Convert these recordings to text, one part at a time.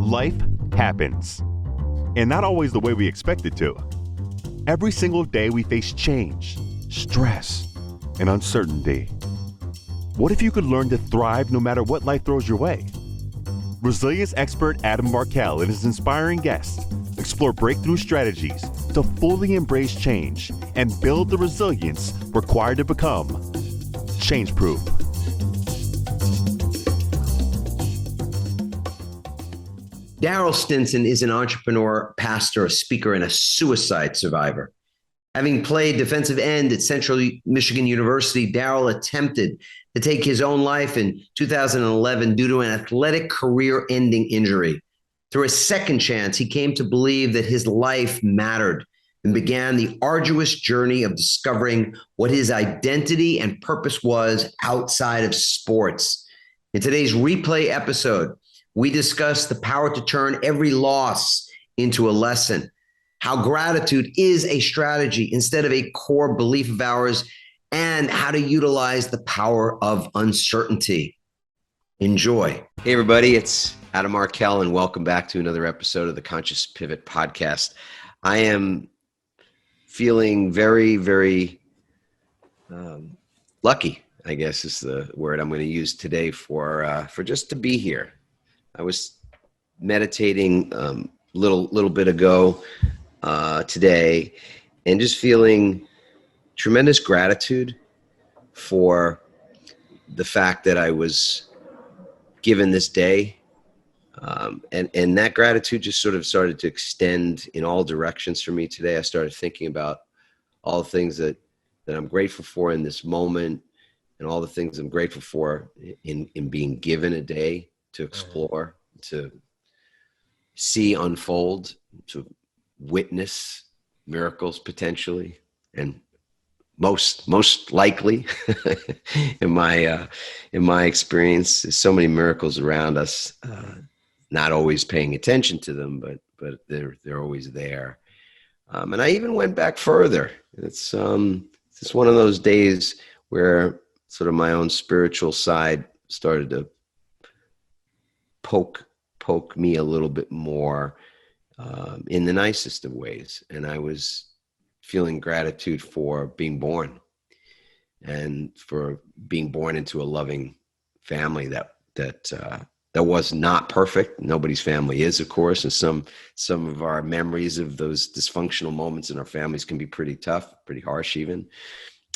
Life happens, and not always the way we expect it to. Every single day we face change, stress, and uncertainty. What if you could learn to thrive no matter what life throws your way? Resilience expert Adam Markel and his inspiring guests explore breakthrough strategies to fully embrace change and build the resilience required to become change-proof. Darryll Stinson is an entrepreneur, pastor, a speaker, and a suicide survivor. Having played defensive end at Central Michigan University, Darryll attempted to take his own life in 2011 due to an athletic career-ending injury. Through a second chance, he came to believe that his life mattered and began the arduous journey of discovering what his identity and purpose was outside of sports. In today's replay episode, we discuss the power to turn every loss into a lesson, how gratitude is a strategy instead of a core belief of ours, and how to utilize the power of uncertainty. Enjoy. Hey, everybody, it's Adam Markel, and welcome back to another episode of the Conscious Pivot podcast. I am feeling very, very lucky, I guess is the word I'm going to use today for just to be here. I was meditating little bit ago today and just feeling tremendous gratitude for the fact that I was given this day. And that gratitude just sort of started to extend in all directions for me today. I started thinking about all the things that I'm grateful for in this moment and all the things I'm grateful for in being given a day to explore, to see unfold, to witness miracles potentially, and most likely in my experience, there's so many miracles around us, not always paying attention to them, but they're always there. And I even went back further. It's one of those days where sort of my own spiritual side started to poke me a little bit more in the nicest of ways. And I was feeling gratitude for being born and for being born into a loving family that was not perfect. Nobody's family is, of course, and some of our memories of those dysfunctional moments in our families can be pretty tough, pretty harsh even.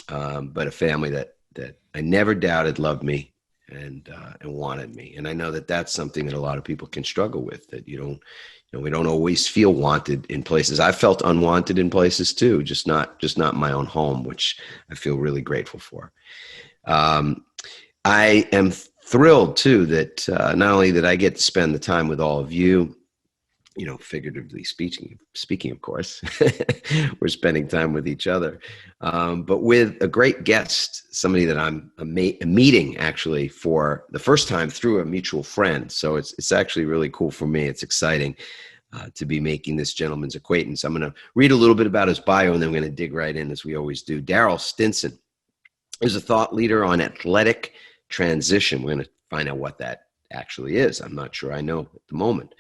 But a family that I never doubted loved me and wanted me. And I know that that's something that a lot of people can struggle with, that we don't always feel wanted in places. I felt unwanted in places too, just not my own home, which I feel really grateful for. I am thrilled too that not only that I get to spend the time with all of you, figuratively speaking, of course, we're spending time with each other, but with a great guest, somebody that I'm meeting actually for the first time through a mutual friend. So it's actually really cool for me. It's exciting to be making this gentleman's acquaintance. I'm going to read a little bit about his bio, and then I'm going to dig right in as we always do. Darryll Stinson is a thought leader on athletic transition. We're going to find out what that actually is. I'm not sure I know at the moment.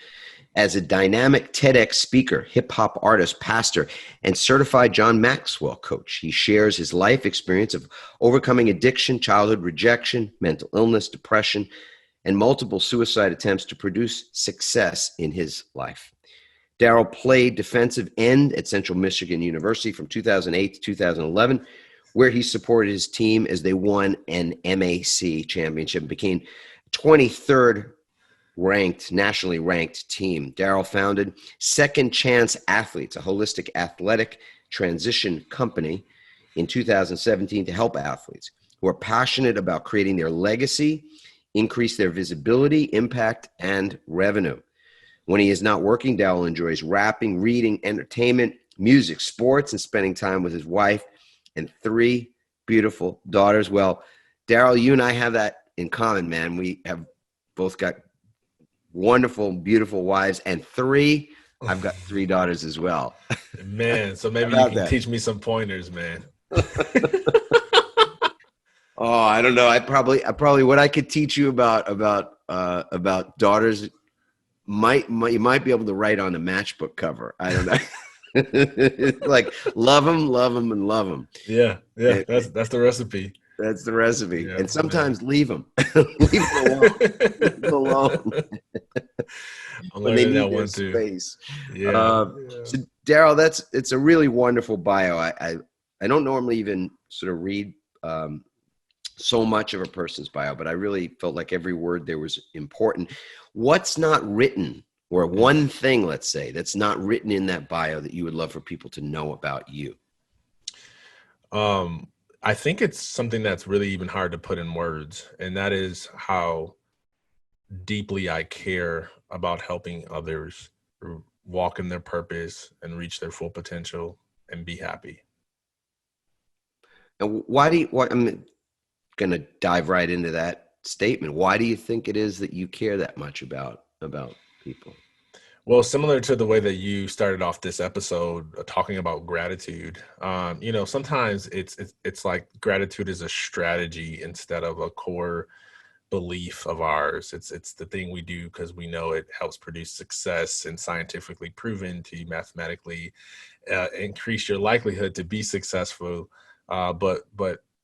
As a dynamic TEDx speaker, hip-hop artist, pastor, and certified John Maxwell coach, he shares his life experience of overcoming addiction, childhood rejection, mental illness, depression, and multiple suicide attempts to produce success in his life. Darryll played defensive end at Central Michigan University from 2008 to 2011, where he supported his team as they won an MAC championship and became 23rd nationally ranked team. Darryll founded Second Chance Athletes, a holistic athletic transition company, in 2017 to help athletes who are passionate about creating their legacy, increase their visibility, impact, and revenue. When he is not working, Darryll enjoys rapping, reading, entertainment, music, sports, and spending time with his wife and 3 beautiful daughters. Well, Darryll, you and I have that in common, man. We have both got wonderful, beautiful wives, and I've got 3 daughters as well. Man, so maybe you can teach me some pointers, man. Oh, I don't know. I probably what I could teach you about daughters you might be able to write on a matchbook cover. I don't know. Like love them, and love them. Yeah. That's the recipe. That's the recipe. Yeah, and sometimes man. leave them. Leave them alone. Leave them alone. I'm When they learning that need their one too. space. Yeah. So Darryll, it's a really wonderful bio. I don't normally even sort of read so much of a person's bio, but I really felt like every word there was important. What's not written, or one thing, let's say, that's not written in that bio that you would love for people to know about you? I think it's something that's really even hard to put in words, and that is how deeply I care about helping others walk in their purpose and reach their full potential and be happy. And I'm going to dive right into that statement. Why do you think it is that you care that much about people? Well, similar to the way that you started off this episode talking about gratitude, sometimes it's like gratitude is a strategy instead of a core belief of ours. It's the thing we do because we know it helps produce success and scientifically proven to mathematically increase your likelihood to be successful. But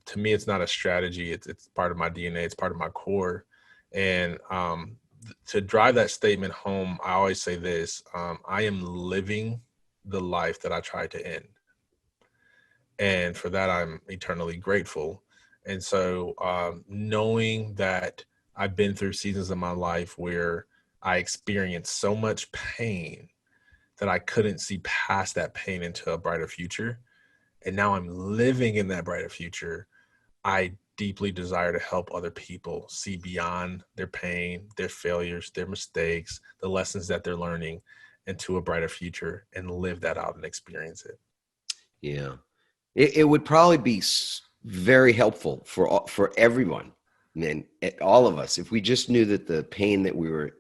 to me, it's not a strategy. It's part of my DNA. It's part of my core. And to drive that statement home, I always say this: I am living the life that I tried to end, and for that, I'm eternally grateful. And so, knowing that I've been through seasons of my life where I experienced so much pain that I couldn't see past that pain into a brighter future, and now I'm living in that brighter future, I deeply desire to help other people see beyond their pain, their failures, their mistakes, the lessons that they're learning, into a brighter future and live that out and experience it. Yeah. It would probably be very helpful for everyone, and all of us, if we just knew that the pain that we were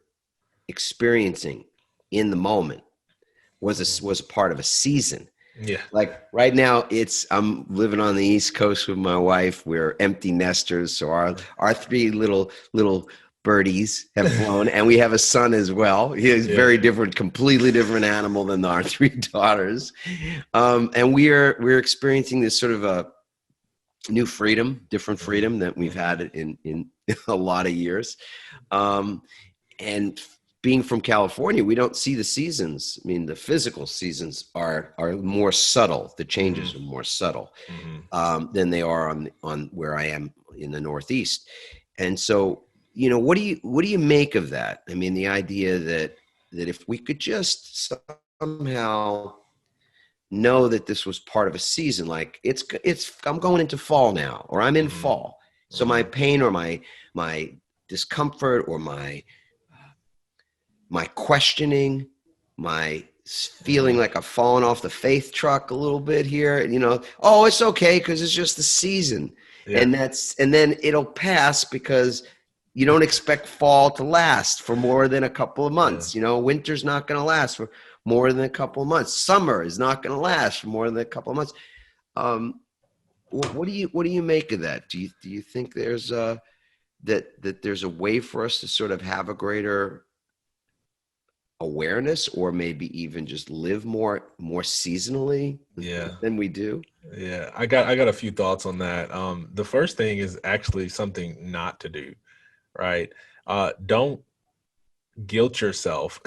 experiencing in the moment was a part of a season. Yeah. Like right now, I'm living on the East Coast with my wife. We're empty nesters, so our three little birdies have flown, and we have a son as well. He is very different, completely different animal than our three daughters. And we're experiencing this sort of a new freedom, different freedom that we've had in a lot of years. And being from California, we don't see the seasons. I mean, the physical seasons are more subtle. The changes are more subtle than they are on where I am in the Northeast. And so, what do you make of that? I mean, the idea that if we could just somehow know that this was part of a season, like I'm going into fall now, or I'm in fall. So my pain or my discomfort or my questioning, my feeling like I've fallen off the faith truck a little bit here, it's okay because it's just the season. Yeah. And then it'll pass because you don't expect fall to last for more than a couple of months. Yeah. Winter's not going to last for more than a couple of months. Summer is not going to last for more than a couple of months. What do you make of that? Do you think there's that there's a way for us to sort of have a greater awareness, or maybe even just live more seasonally than we do? Yeah, I got a few thoughts on that. The first thing is actually something not to do, right? Don't guilt yourself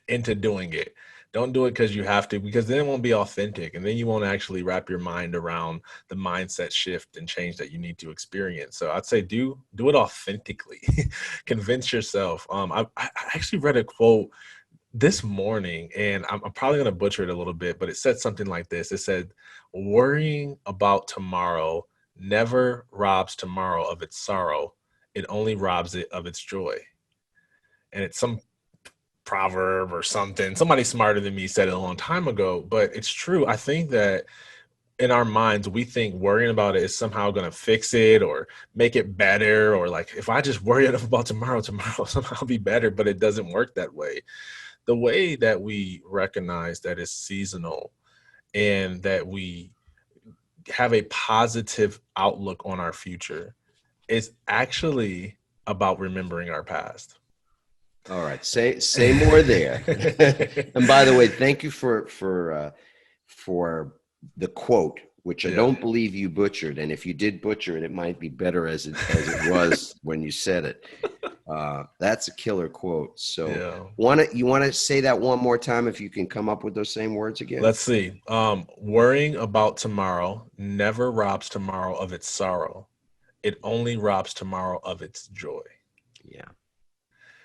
into doing it. Don't do it because you have to, because then it won't be authentic, and then you won't actually wrap your mind around the mindset shift and change that you need to experience. So I'd say do it authentically. Convince yourself. I actually read a quote this morning, and I'm probably going to butcher it a little bit, but it said something like this. It said, "Worrying about tomorrow never robs tomorrow of its sorrow. It only robs it of its joy." And it's some proverb or something. Somebody smarter than me said it a long time ago, but it's true. I think that in our minds, we think worrying about it is somehow going to fix it or make it better, or like, if I just worry about tomorrow somehow be better, but it doesn't work that way. The way that we recognize that it's seasonal and that we have a positive outlook on our future is actually about remembering our past. All right. Say more there. And by the way, thank you for the quote, which I don't believe you butchered. And if you did butcher it, it might be better as it was when you said it. That's a killer quote. So you want to say that one more time if you can come up with those same words again? Let's see. Worrying about tomorrow never robs tomorrow of its sorrow. It only robs tomorrow of its joy. Yeah.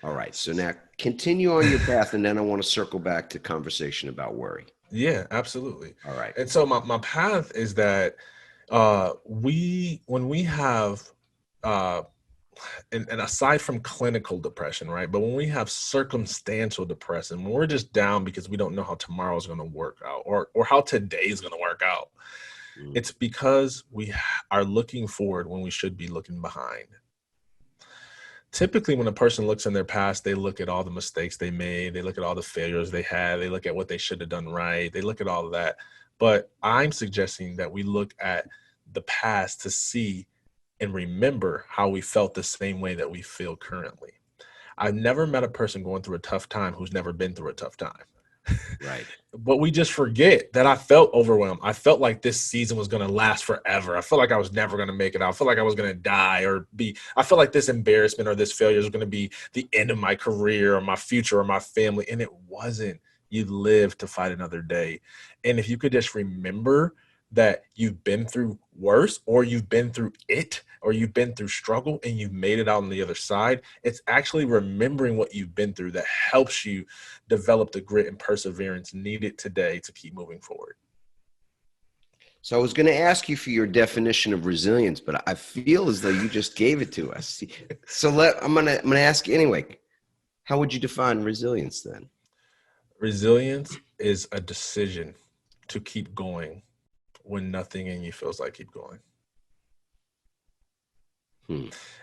All right. So now continue on your path, and then I want to circle back to conversation about worry. Yeah, absolutely. All right. And so my path is that when we have and aside from clinical depression, right? But when we have circumstantial depression, when we're just down because we don't know how tomorrow is going to work out or how today is going to work out, it's because we are looking forward when we should be looking behind. Typically, when a person looks in their past, they look at all the mistakes they made. They look at all the failures they had. They look at what they should have done right. They look at all of that. But I'm suggesting that we look at the past to see and remember how we felt the same way that we feel currently. I've never met a person going through a tough time who's never been through a tough time. Right. But we just forget that I felt overwhelmed. I felt like this season was going to last forever. I felt like I was never going to make it out. I felt like I was going to die I felt like this embarrassment or this failure is going to be the end of my career or my future or my family. And it wasn't. You lived to fight another day. And if you could just remember that you've been through worse or you've been through it or you've been through struggle and you've made it out on the other side, it's actually remembering what you've been through that helps you develop the grit and perseverance needed today to keep moving forward. So I was going to ask you for your definition of resilience, but I feel as though you just gave it to us. So I'm going to ask you anyway. How would you define resilience then? Resilience is a decision to keep going when nothing in you feels like keep going.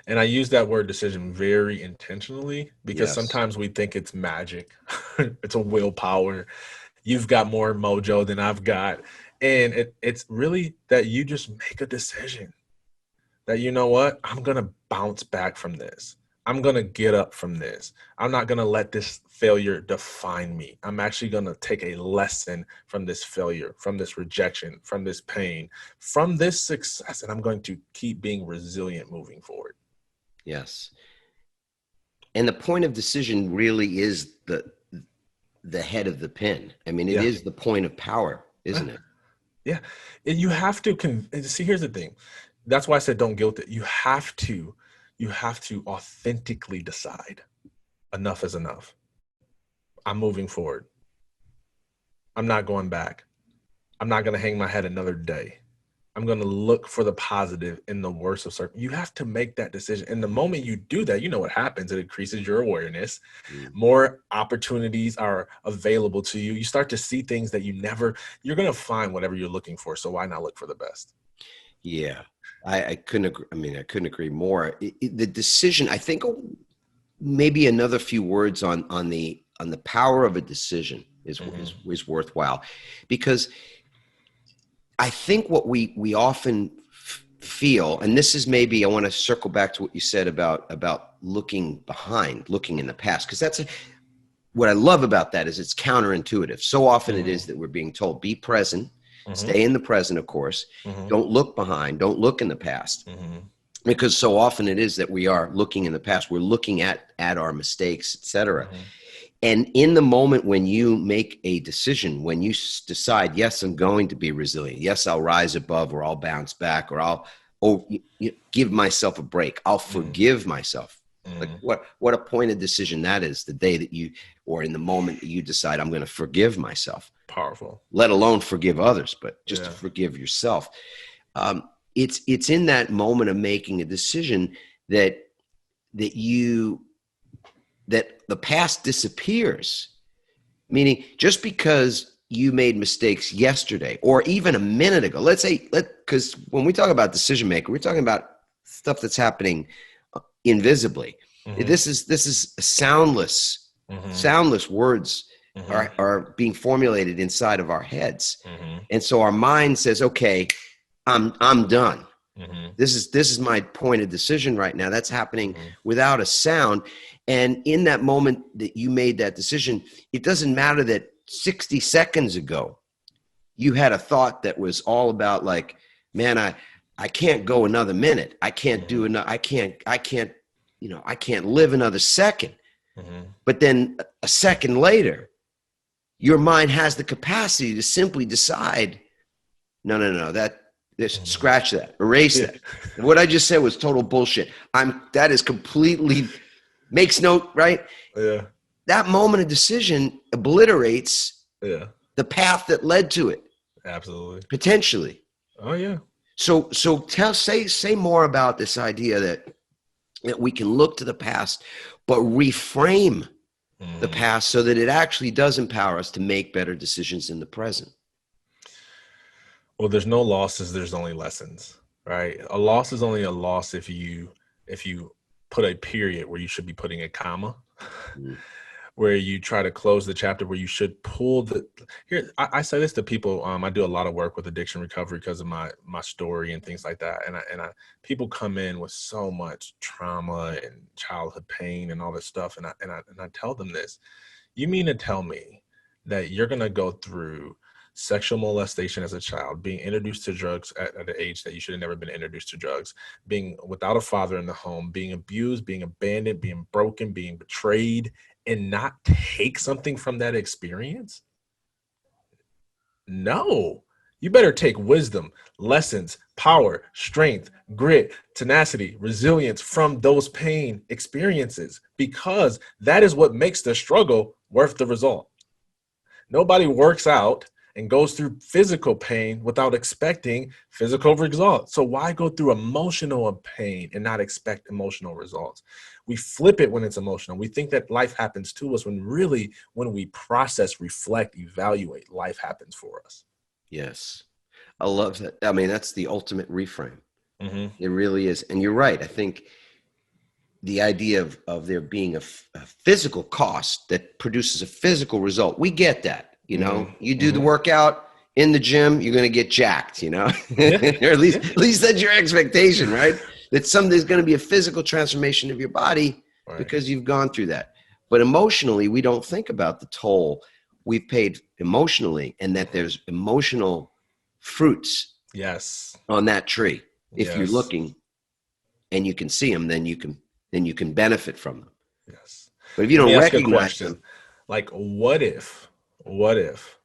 And I use that word decision very intentionally because sometimes we think it's magic. It's a willpower. You've got more mojo than I've got. And it's really that you just make a decision that, you know what, I'm going to bounce back from this. I'm going to get up from this. I'm not going to let this failure define me. I'm actually going to take a lesson from this failure, from this rejection, from this pain, from this success, and I'm going to keep being resilient moving forward. Yes. And the point of decision really is the head of the pin. I mean, it is the point of power, isn't it? Yeah. You have to see, here's the thing. That's why I said don't guilt it. You have to authentically decide enough is enough. I'm moving forward. I'm not going back. I'm not going to hang my head another day. I'm going to look for the positive in the worst of circumstances. You have to make that decision. And the moment you do that, you know what happens. It increases your awareness. More opportunities are available to you. You start to see things that you're going to find whatever you're looking for. So why not look for the best? Yeah. I couldn't agree. I mean, I couldn't agree more. The decision, I think maybe another few words on the power of a decision is worthwhile, because I think what we often feel, and this is maybe, I want to circle back to what you said about looking behind, looking in the past, because what I love about that is it's counterintuitive. So often it is that we're being told, be present. Stay in the present, of course. Don't look behind. Don't look in the past. Because so often it is that we are looking in the past. We're looking at our mistakes, et cetera. And in the moment when you make a decision, when you decide, yes, I'm going to be resilient. Yes, I'll rise above, or I'll bounce back, or I'll give myself a break. I'll forgive myself. Like what a pointed decision that is, the day that or in the moment that you decide, I'm going to forgive myself. Powerful. Let alone forgive others, but just to forgive yourself. It's in that moment of making a decision that the past disappears. Meaning, just because you made mistakes yesterday or even a minute ago, because when we talk about decision maker, we're talking about stuff that's happening invisibly. This is soundless words are being formulated inside of our heads. And so our mind says, okay, I'm done. This is my point of decision right now. That's happening without a sound. And in that moment that you made that decision, it doesn't matter that 60 seconds ago, you had a thought that was all about like, man, I can't go another minute. I can't do enough. I can't, I can't live another second. But then a second later, your mind has the capacity to simply decide, no, scratch that, erase that. What I just said was total bullshit. That is completely makes no, right? Yeah. That moment of decision obliterates the path that led to it. Absolutely. Potentially. Oh yeah. So say more about this idea that we can look to the past, but reframe the past so that it actually does empower us to make better decisions in the present. Well, there's no losses, there's only lessons, right? A loss is only a loss if you put a period where you should be putting a comma, where you try to close the chapter where you should pull I say this to people. I do a lot of work with addiction recovery because of my story and things like that. And people come in with so much trauma and childhood pain and all this stuff. And I tell them this: you mean to tell me that you're going to go through sexual molestation as a child, being introduced to drugs at an age that you should have never been introduced to drugs, being without a father in the home, being abused, being abandoned, being broken, being betrayed, and not take something from that experience? No. You better take wisdom, lessons, power, strength, grit, tenacity, resilience from those pain experiences, because that is what makes the struggle worth the result. Nobody works out and goes through physical pain without expecting physical results. So why go through emotional pain and not expect emotional results? We flip it when it's emotional. We think that life happens to us when really, when we process, reflect, evaluate, life happens for us. Yes. I love that. I mean, that's the ultimate reframe. It really is. And you're right. I think the idea of there being a physical cost that produces a physical result, we get that. You know, you do the workout in the gym, you're going to get jacked, you know, or at least that's your expectation, right? That there's going to be a physical transformation of your body because you've gone through that. But emotionally, we don't think about the toll we've paid emotionally, and that there's emotional fruits on that tree. If you're looking and you can see them, then you can benefit from them. Yes. But if you don't recognize them, like what if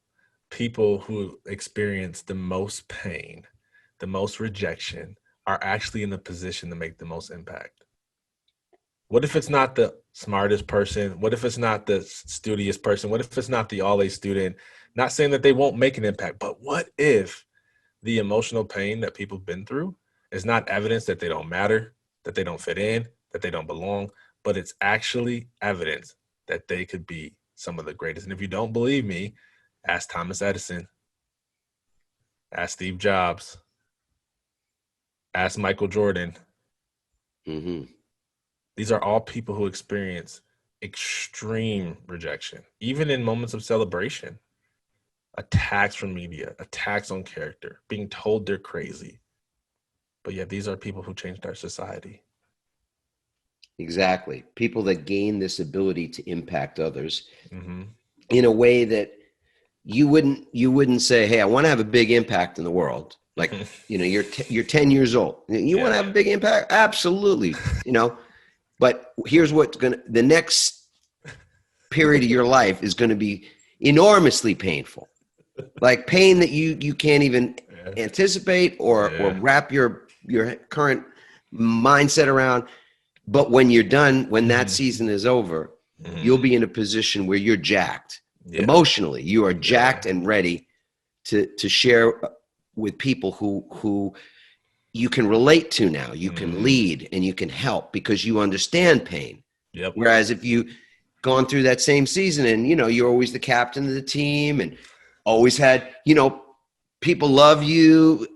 people who experience the most pain, the most rejection, are actually in the position to make the most impact? What if it's not the smartest person? What if it's not the studious person? What if it's not the all-A student? Not saying that they won't make an impact, but what if the emotional pain that people have been through is not evidence that they don't matter, that they don't fit in, that they don't belong, but it's actually evidence that they could be some of the greatest? And if you don't believe me, ask Thomas Edison, ask Steve Jobs, ask Michael Jordan. These are all people who experience extreme rejection, even in moments of celebration. Attacks from media, attacks on character, being told they're crazy. But yet these are people who changed our society. Exactly. People that gain this ability to impact others in a way that you wouldn't say, hey, I want to have a big impact in the world. Like, you know, you're 10 years old. You want to have a big impact? Absolutely. You know, but here's what's the next period of your life is going to be enormously painful. Like pain that you can't even anticipate or wrap your current mindset around. But when you're done, when that season is over, you'll be in a position where you're jacked emotionally. You are jacked and ready to share with people who you can relate to now. You can lead and you can help because you understand pain. Whereas if you gone through that same season and, you know, you're always the captain of the team and always had, you know, people love you,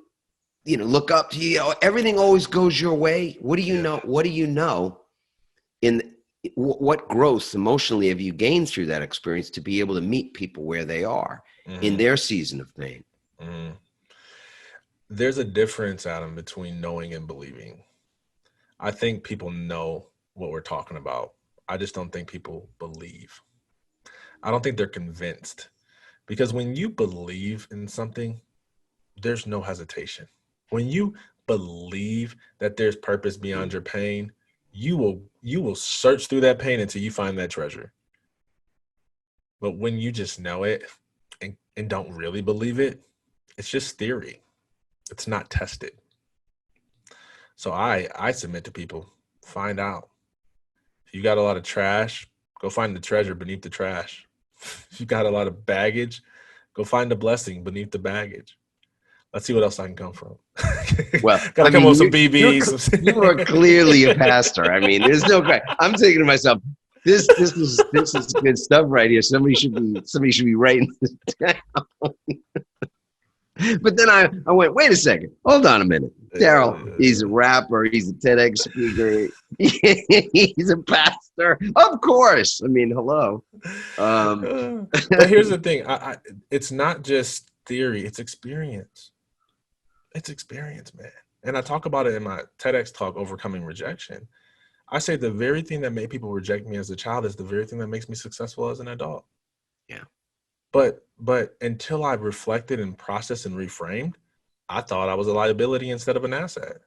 you know, look up to you. Everything always goes your way. What do you know? What do you know? In what growth emotionally have you gained through that experience to be able to meet people where they are in their season of pain? There's a difference, Adam, between knowing and believing. I think people know what we're talking about I just don't think people believe. I don't think they're convinced, because when you believe in something, there's no hesitation. When you believe that there's purpose beyond your pain, you will search through that pain until you find that treasure. But when you just know it and don't really believe it, it's just theory. It's not tested. So I submit to people, find out. If you got a lot of trash, go find the treasure beneath the trash. If you got a lot of baggage, go find the blessing beneath the baggage. Let's see what else I can come from. Well, Gotta come up with some BBs. You are clearly a pastor. I mean, there's no question. I'm thinking to myself, this is good stuff right here. Somebody should be writing this down. But then I went, wait a second, hold on a minute. Darryll, he's a rapper, he's a TEDx speaker, he's a pastor. Of course. I mean, hello. But here's the thing. It's not just theory, it's experience. It's experience, man. And I talk about it in my TEDx talk, Overcoming Rejection. I say the very thing that made people reject me as a child is the very thing that makes me successful as an adult. Yeah. But until I reflected and processed and reframed, I thought I was a liability instead of an asset.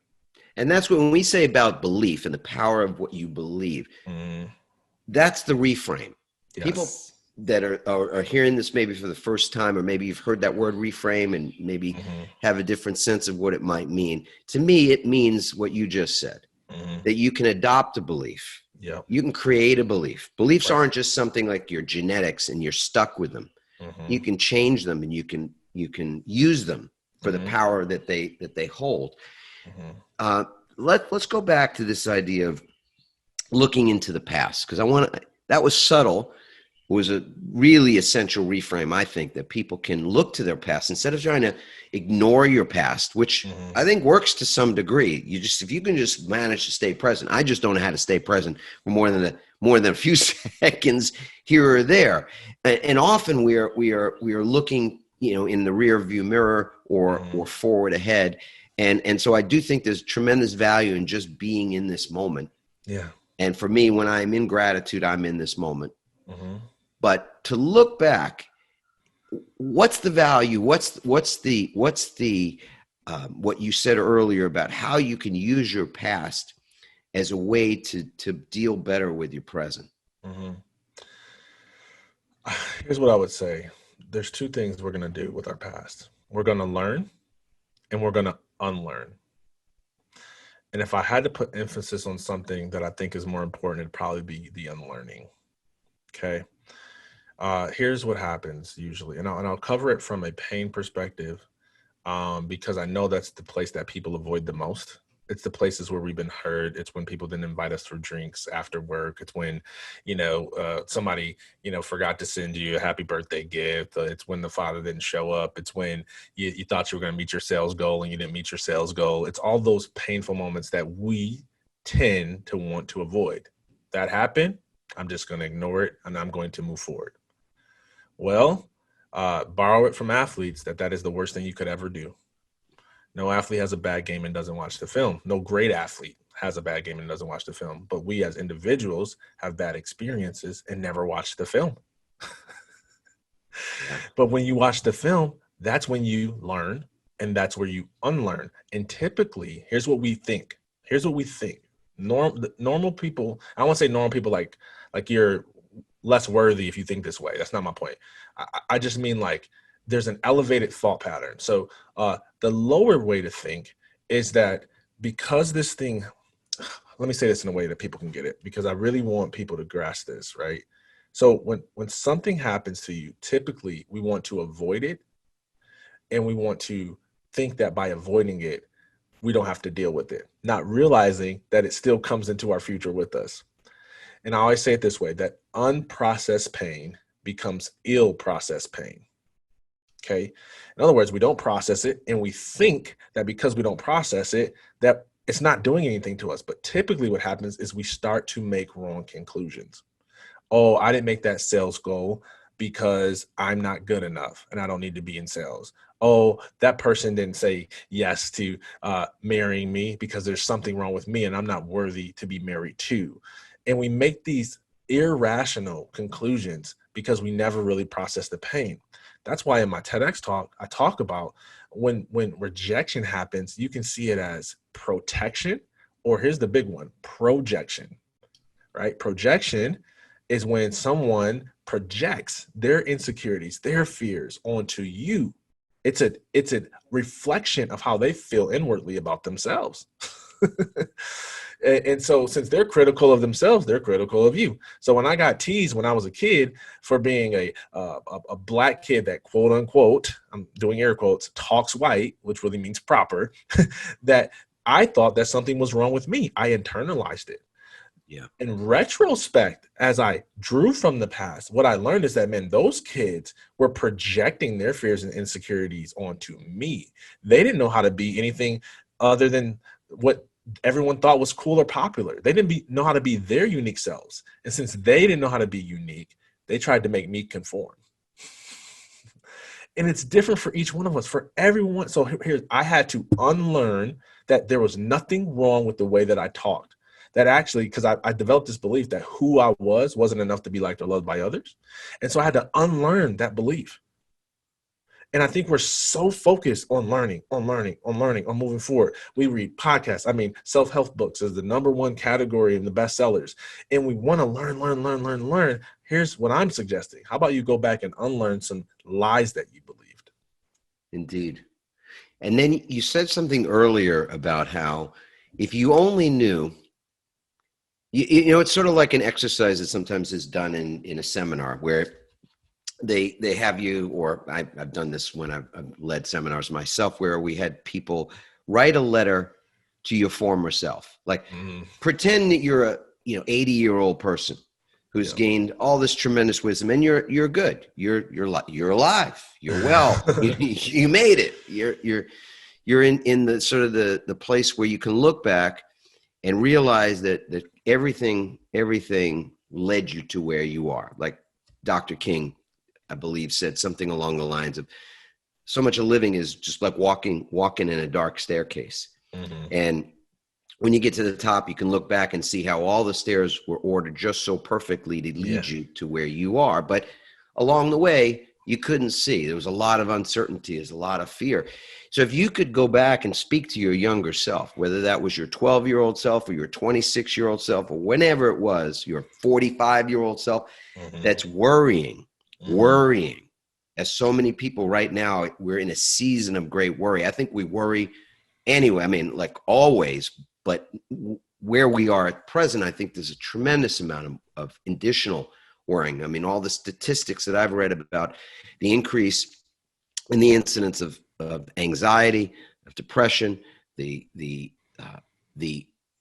And that's when we say about belief and the power of what you believe, that's the reframe. Yes. People that are hearing this maybe for the first time, or maybe you've heard that word reframe and maybe have a different sense of what it might mean. To me, it means what you just said, that you can adopt a belief. Yep. You can create a belief. Beliefs aren't just something like your genetics and you're stuck with them. You can change them, and you can use them for the power that they hold. Let's go back to this idea of looking into the past, because that was subtle. It was a really essential reframe, I think, that people can look to their past instead of trying to ignore your past, which I think works to some degree. If you can just manage to stay present. I just don't know how to stay present for more than a few seconds here or there. And often we are looking, in the rear view mirror or forward ahead. And so I do think there's tremendous value in just being in this moment. Yeah. And for me, when I'm in gratitude, I'm in this moment. But to look back, what's the value? What's the what you said earlier about how you can use your past as a way to deal better with your present? Here's what I would say. There's two things we're going to do with our past. We're going to learn, and we're going to unlearn. And if I had to put emphasis on something that I think is more important, it'd probably be the unlearning. Okay. Here's what happens usually, and I'll cover it from a pain perspective, because I know that's the place that people avoid the most. It's the places where we've been hurt. It's when people didn't invite us for drinks after work. It's when, somebody, forgot to send you a happy birthday gift. It's when the father didn't show up. It's when you thought you were going to meet your sales goal and you didn't meet your sales goal. It's all those painful moments that we tend to want to avoid. That happened. I'm just going to ignore it, and I'm going to move forward. Well, borrow it from athletes that is the worst thing you could ever do. No athlete has a bad game and doesn't watch the film. No great athlete has a bad game and doesn't watch the film. But we as individuals have bad experiences and never watch the film. But when you watch the film, that's when you learn, and that's where you unlearn. And typically, here's what we think. Normal people, I don't want to say normal people like you're less worthy if you think this way. That's not my point. I just mean like there's an elevated thought pattern. So the lower way to think is that because this thing, let me say this in a way that people can get it, because I really want people to grasp this, right? So when something happens to you, typically we want to avoid it, and we want to think that by avoiding it, we don't have to deal with it, not realizing that it still comes into our future with us. And I always say it this way, that unprocessed pain becomes ill-processed pain. Okay. In other words, we don't process it, and we think that because we don't process it, that it's not doing anything to us. But typically what happens is we start to make wrong conclusions. Oh, I didn't make that sales goal because I'm not good enough and I don't need to be in sales. Oh, that person didn't say yes to marrying me because there's something wrong with me and I'm not worthy to be married to. And we make these irrational conclusions because we never really process the pain. That's why in my TEDx talk, I talk about when rejection happens, you can see it as protection, or here's the big one, projection, right? Projection is when someone projects their insecurities, their fears onto you. It's a reflection of how they feel inwardly about themselves. And so since they're critical of themselves, they're critical of you. So when I got teased when I was a kid for being a black kid that, quote unquote, I'm doing air quotes, talks white, which really means proper, that I thought that something was wrong with me. I internalized it. Yeah. In retrospect, as I drew from the past, what I learned is that, man, those kids were projecting their fears and insecurities onto me. They didn't know how to be anything other than what everyone thought was cool or popular. They didn't know how to be their unique selves. And since they didn't know how to be unique, they tried to make me conform. And it's different for each one of us, for everyone. So here, I had to unlearn that there was nothing wrong with the way that I talked. That actually, because I developed this belief that who I was wasn't enough to be liked or loved by others. And so I had to unlearn that belief. And I think we're so focused on learning, on moving forward. We read podcasts. I mean, self-help books is the #1 category in the bestsellers. And we want to learn. Here's what I'm suggesting. How about you go back and unlearn some lies that you believed? Indeed. And then you said something earlier about how if you only knew, you know, it's sort of like an exercise that sometimes is done in a seminar where they have you, or I've done this when I've led seminars myself, where we had people write a letter to your former self. Like pretend that you're a 80-year-old person who's gained all this tremendous wisdom, and you're good. You're alive. You're well. you made it. You're in the sort of the place where you can look back and realize that everything led you to where you are. Like Dr. King, I believe, said something along the lines of, so much of living is just like walking in a dark staircase. Mm-hmm. And when you get to the top, you can look back and see how all the stairs were ordered just so perfectly to lead you to where you are. But along the way, you couldn't see. There was a lot of uncertainty. There's a lot of fear. So if you could go back and speak to your younger self, whether that was your 12-year-old self or your 26-year-old self or whenever it was, your 45-year-old self, that's worrying, as so many people right now, we're in a season of great worry. I think we worry anyway. I mean, like always, but where we are at present, I think there's a tremendous amount of additional worrying. I mean, all the statistics that I've read about the increase in the incidence of anxiety, of depression, the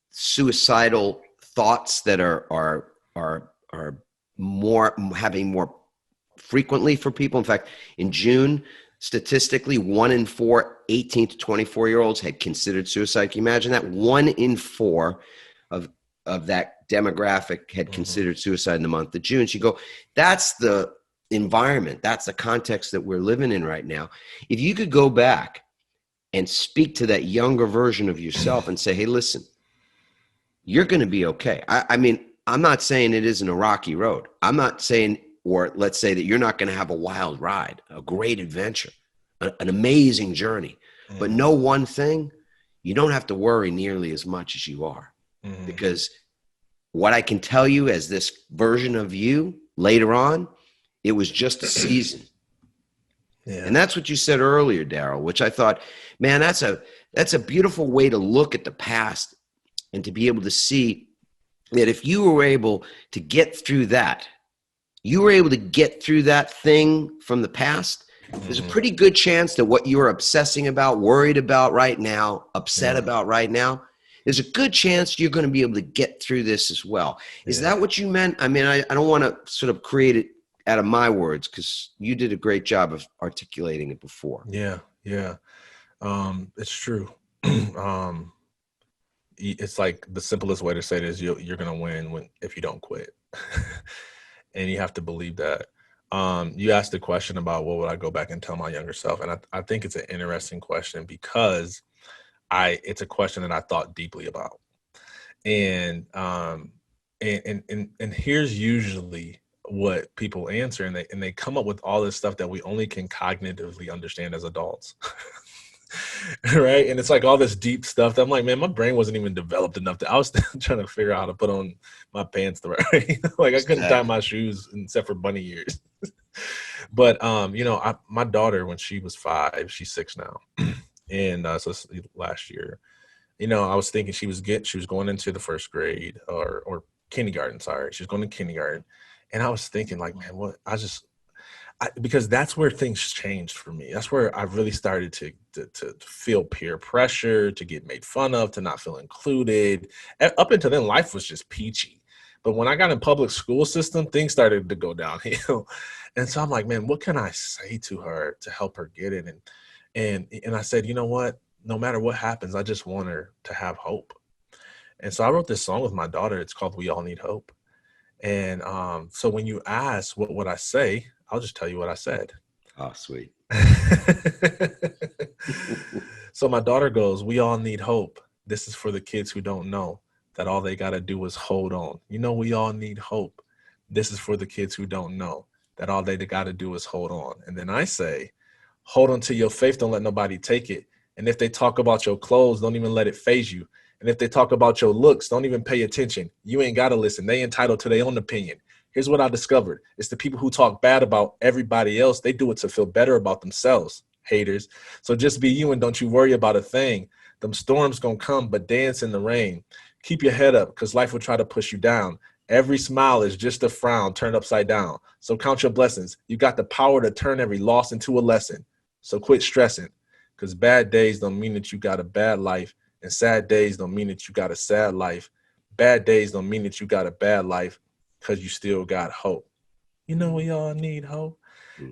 suicidal thoughts that are more having more frequently for people. In fact, in June, statistically, 1 in 4 18 to 24-year-olds had considered suicide. Can you imagine that? 1 in 4 of that demographic had considered suicide in the month of June. So you go, that's the environment. That's the context that we're living in right now. If you could go back and speak to that younger version of yourself and say, hey, listen, you're going to be okay. I mean, I'm not saying it isn't a rocky road. I'm not saying, or let's say that you're not going to have a wild ride, a great adventure, an amazing journey. But know one thing, you don't have to worry nearly as much as you are. Because what I can tell you as this version of you later on, it was just a season. And that's what you said earlier, Darryll, which I thought, man, that's a beautiful way to look at the past and to be able to see that if you were able to get through that, you were able to get through that thing from the past, there's a pretty good chance that what you're obsessing about, worried about right now, upset about right now, there's a good chance you're going to be able to get through this as well. Is that what you meant? I mean, I don't want to sort of create it out of my words, because you did a great job of articulating it before. Yeah. It's true. It's like the simplest way to say it is you're going to win if you don't quit. And you have to believe that. You asked the question about what would I go back and tell my younger self? And I think it's an interesting question because it's a question that I thought deeply about. And And here's usually what people answer, and they come up with all this stuff that we only can cognitively understand as adults. Right. And it's like all this deep stuff that I'm like, man, my brain wasn't even developed enough I was still trying to figure out how to put on my pants the right way. Like I couldn't tie my shoes except for bunny ears. But my daughter, when she was 5, she's 6 now. And so last year, I was thinking she was going into the first grade or kindergarten. Sorry, she's going to kindergarten. And I was thinking like, man, because that's where things changed for me. That's where I really started to feel peer pressure, to get made fun of, to not feel included. Up until then, life was just peachy. But when I got in public school system, things started to go downhill. And so I'm like, man, what can I say to her to help her get it? And I said, you know what? No matter what happens, I just want her to have hope. And so I wrote this song with my daughter. It's called We All Need Hope. And so when you ask what would I say, I'll just tell you what I said. Oh, sweet. So my daughter goes, we all need hope. This is for the kids who don't know that all they got to do is hold on. We all need hope. This is for the kids who don't know that all they got to do is hold on. And then I say, hold on to your faith. Don't let nobody take it. And if they talk about your clothes, don't even let it faze you. And if they talk about your looks, don't even pay attention. You ain't got to listen. They entitled to their own opinion. Here's what I discovered. It's the people who talk bad about everybody else. They do it to feel better about themselves, haters. So just be you and don't you worry about a thing. Them storms gonna come, but dance in the rain. Keep your head up because life will try to push you down. Every smile is just a frown turned upside down. So count your blessings. You got the power to turn every loss into a lesson. So quit stressing because bad days don't mean that you got a bad life. And sad days don't mean that you got a sad life. Bad days don't mean that you got a bad life because you still got hope. We all need hope.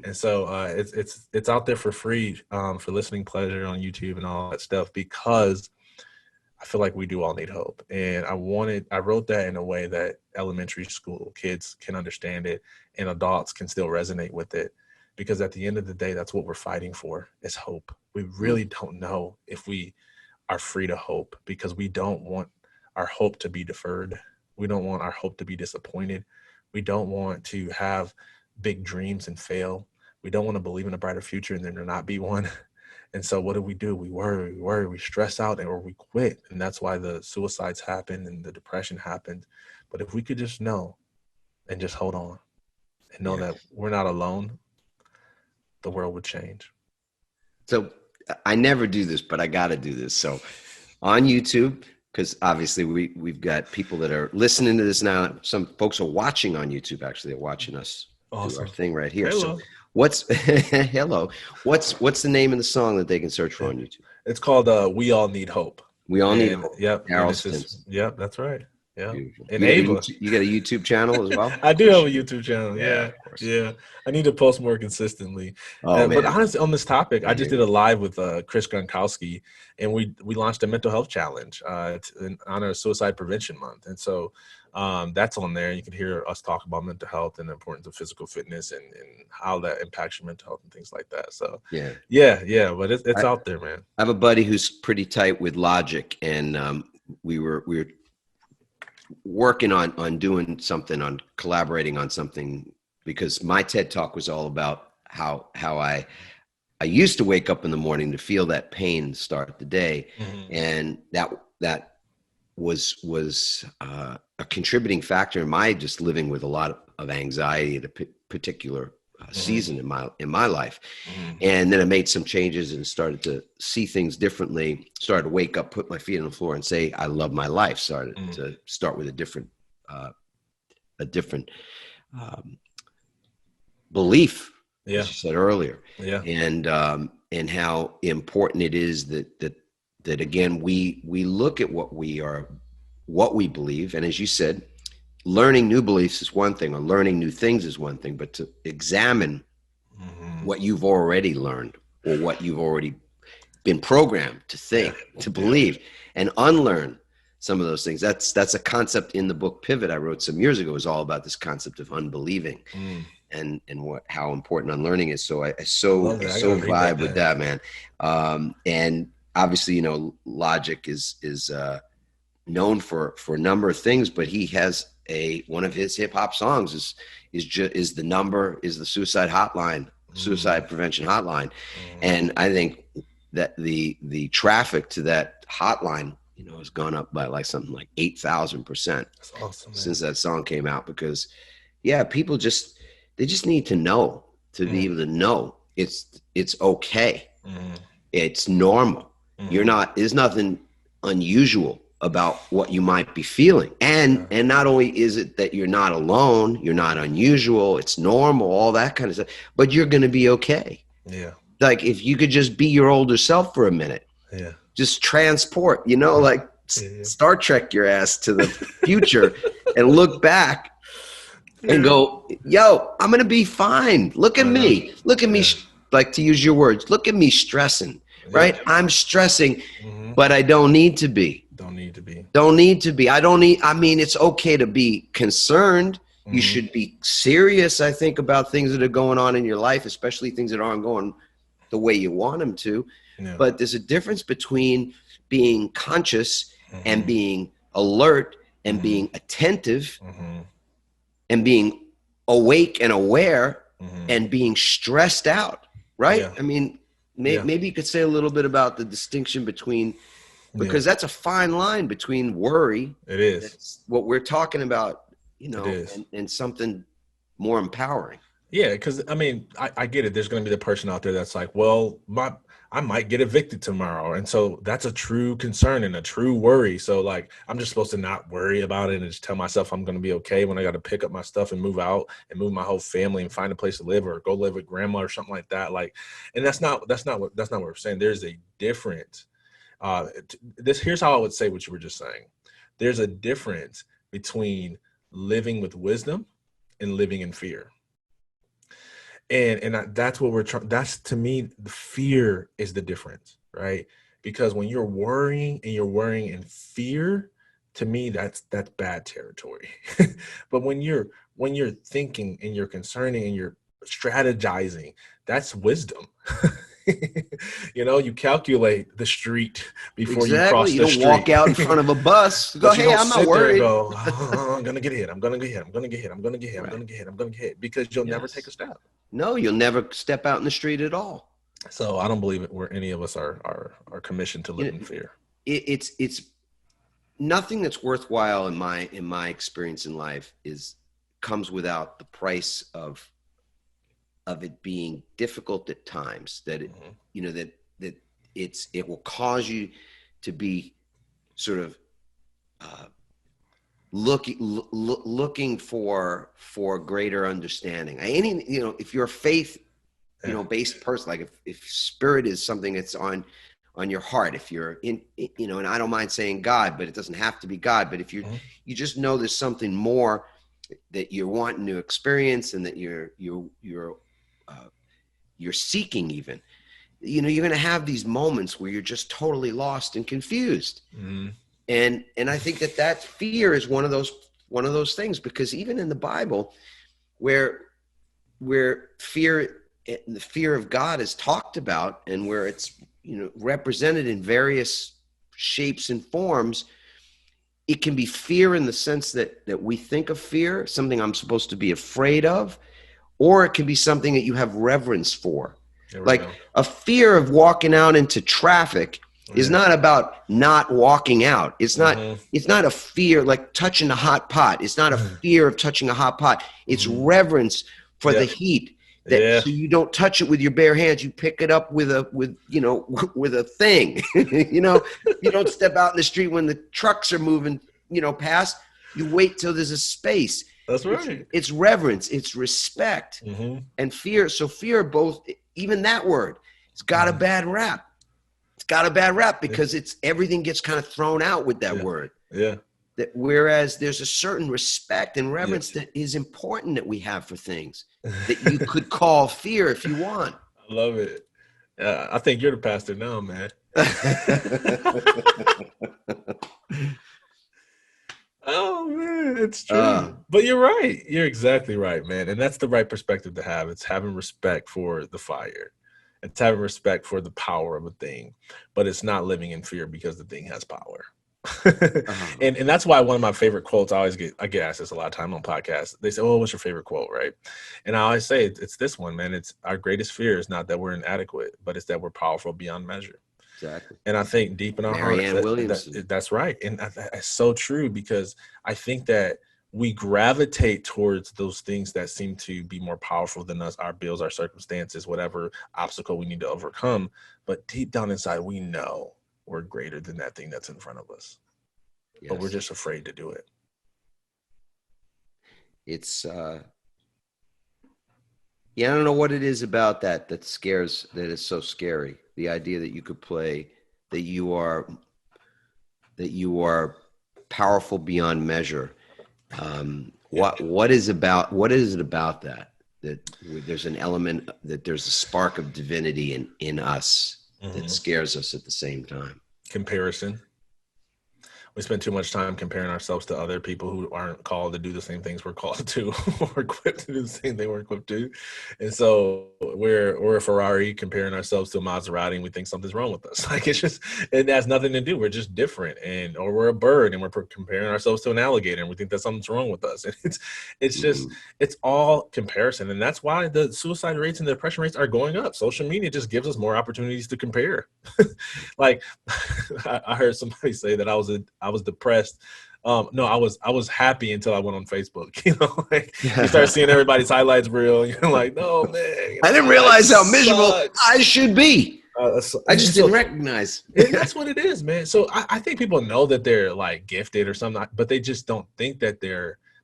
And so it's out there for free for listening pleasure on YouTube and all that stuff because I feel like we do all need hope. And I wrote that in a way that elementary school kids can understand it and adults can still resonate with it. Because at the end of the day, that's what we're fighting for is hope. We really don't know if we are free to hope because we don't want our hope to be deferred. We don't want our hope to be disappointed. We don't want to have big dreams and fail. We don't want to believe in a brighter future and then there not be one. And so what do? We worry, we stress out or we quit. And that's why the suicides happen and the depression happened. But if we could just know and just hold on and know that we're not alone, the world would change. So I never do this, but I got to do this. So on YouTube, because obviously we've got people that are listening to this now. Some folks are watching on YouTube. Actually, they're watching us do our thing right here. Hello. So what's the name of the song that they can search for on YouTube? It's called We All Need Hope. We All Need Hope. Yep. Darryll Stinson. Yep, that's right. Yeah. Beautiful. And you got a YouTube channel as well? I do have a YouTube channel. Yeah. Yeah. I need to post more consistently. But honestly, on this topic, I just did a live with Chris Gronkowski, and we launched a mental health challenge in honor of Suicide Prevention Month. And so that's on there. You can hear us talk about mental health and the importance of physical fitness and how that impacts your mental health and things like that. So yeah. But it's out there, man. I have a buddy who's pretty tight with Logic, and we were working on doing something, on collaborating on something, because my TED Talk was all about how I used to wake up in the morning to feel that pain start the day. Mm-hmm. And that was a contributing factor in my just living with a lot of anxiety at a particular season in my life. Mm-hmm. And then I made some changes and started to see things differently, started to wake up, put my feet on the floor and say, I love my life. Started to start with a different belief, as you said earlier. Yeah. And how important it is that again, we look at what we believe. And as you said, learning new beliefs is one thing, or learning new things is one thing, but to examine what you've already learned or what you've already been programmed to think, to believe, and unlearn some of those things. That's a concept in the book Pivot I wrote some years ago. It was all about this concept of unbelieving and how important unlearning is. So I so vibe with that, man. And obviously, Logic is known for a number of things, but he has one of his hip hop songs is the suicide hotline, suicide prevention hotline. And I think that the traffic to that hotline, has gone up by like something like 8,000% awesome, since that song came out, because people they just need to know, to be able to know it's okay. It's normal. There's nothing unusual about what you might be feeling. And not only is it that you're not alone, you're not unusual, it's normal, all that kind of stuff, but you're going to be okay. Yeah. Like if you could just be your older self for a minute, just transport, Star Trek your ass to the future and look back and go, yo, I'm going to be fine. Look at me, like, to use your words, look at me stressing, right? I'm stressing, but I don't need to be. I mean, it's okay to be concerned. You should be serious, I think, about things that are going on in your life, especially things that aren't going the way you want them to. But there's a difference between being conscious and being alert and being attentive and being awake and aware and being stressed out, right? I mean, maybe you could say a little bit about the distinction between, because that's a fine line between worry. It is. That's what we're talking about, and something more empowering. Yeah, because I mean, I get it. There's going to be the person out there that's like, well, I might get evicted tomorrow. And so that's a true concern and a true worry. So like, I'm just supposed to not worry about it and just tell myself I'm going to be okay when I got to pick up my stuff and move out and move my whole family and find a place to live or go live with grandma or something like that. Like, and that's not what we're saying. There's a difference. Here's how I would say what you were just saying. There's a difference between living with wisdom and living in fear. And that's what we're trying. That's, to me, the fear is the difference, right? Because when you're worrying in fear, to me, that's bad territory. But when you're thinking and you're concerning and you're strategizing, that's wisdom. You calculate the street before you cross the street. You don't walk out in front of a bus. Go, hey, I'm not worried. Go, I'm going to get hit. I'm going to get hit. I'm going to get hit. I'm going to get hit. I'm going to get hit. I'm going to get hit. Because you'll never take a step. No, you'll never step out in the street at all. So I don't believe it where any of us are commissioned to live in fear. It's nothing that's worthwhile in my experience in life comes without the price of it being difficult at times, that it will cause you to be sort of looking for greater understanding. If you're a faith based person, like if spirit is something that's on your heart, if you're in, and I don't mind saying God, but it doesn't have to be God, but if you just know there's something more that you're wanting to experience and that you're seeking, even, you're going to have these moments where you're just totally lost and confused. And I think that fear is one of those things, because even in the Bible, where fear, the fear of God is talked about, and where it's represented in various shapes and forms, it can be fear in the sense that we think of fear, something I'm supposed to be afraid of, or it can be something that you have reverence for. Like a fear of walking out into traffic is not about not walking out. It's not a fear like touching a hot pot. It's not a fear of touching a hot pot. It's reverence for the heat. So you don't touch it with your bare hands. You pick it up with a thing. You don't step out in the street when the trucks are moving, past. You wait till there's a space. That's right. It's reverence, it's respect, and fear. So fear, both, even that word, it's got a bad rap. It's got a bad rap because everything gets kind of thrown out with that word. Yeah. Whereas there's a certain respect and reverence that is important that we have for things that you could call fear if you want. I love it. I think you're the pastor now, man. Oh man, it's true. But you're right. You're exactly right, man. And that's the right perspective to have. It's having respect for the fire. It's having respect for the power of a thing. But it's not living in fear because the thing has power. And that's why one of my favorite quotes, I get asked this a lot of time on podcasts. They say, "Oh, what's your favorite quote?" Right? And I always say it's this one, man. It's our greatest fear is not that we're inadequate, but it's that we're powerful beyond measure. Exactly. And I think deep in our hearts, that's right. And that's so true, because I think that we gravitate towards those things that seem to be more powerful than us, our bills, our circumstances, whatever obstacle we need to overcome. But deep down inside, we know we're greater than that thing that's in front of us. Yes. But we're just afraid to do it. It's I don't know what it is about that is so scary. The idea that you could play, that you are powerful beyond measure. What is it about that there's an element, that there's a spark of divinity in us that scares us at the same time? Comparison. We spend too much time comparing ourselves to other people who aren't called to do the same things we're called to, or equipped to do the same thing we're equipped to. And so we're a Ferrari comparing ourselves to a Maserati, and we think something's wrong with us. Like, it has nothing to do. We're just different. Or we're a bird and we're comparing ourselves to an alligator, and we think that something's wrong with us. And it's all comparison. And that's why the suicide rates and the depression rates are going up. Social media just gives us more opportunities to compare. Like, I heard somebody say that I was depressed. No, I was happy until I went on Facebook. Like, you start seeing everybody's highlights reel, and you're like, no, man. I didn't realize how miserable I should be. I just didn't recognize. And that's what it is, man. So I think people know that they're like gifted or something, but they just don't think that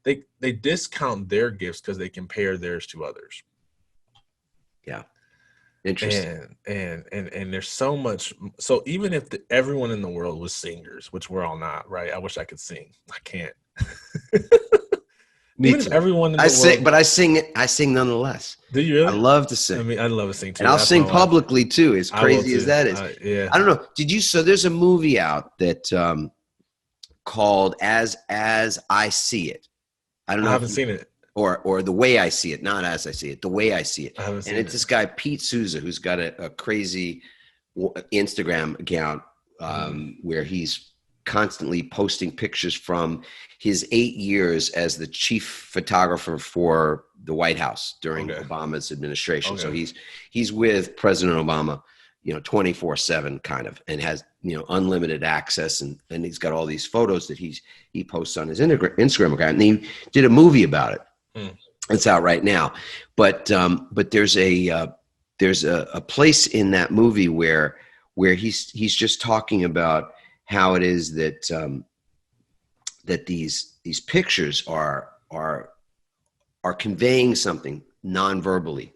they discount their gifts because they compare theirs to others. Yeah. Interesting. And there's so much. So even if everyone in the world was singers, which we're all not, right? I wish I could sing. I can't. Me too. Everyone in the world, sing, but I sing nonetheless. Do you really? I love to sing. I mean, I love to sing too. And I'll sing publicly too, as crazy as that is. Yeah. I don't know. So there's a movie out that called As I See It. I don't know. I haven't seen it. Or The Way I See It, not As I See It, The Way I See It. And it's this guy, Pete Souza, who's got a crazy Instagram account where he's constantly posting pictures from his 8 years as the chief photographer for the White House during Obama's administration. So he's with President Obama, 24/7 kind of, and has, unlimited access. And he's got all these photos that he posts on his Instagram account. And he did a movie about it. It's out right now, but there's a place in that movie where he's just talking about how it is that that these pictures are conveying something non-verbally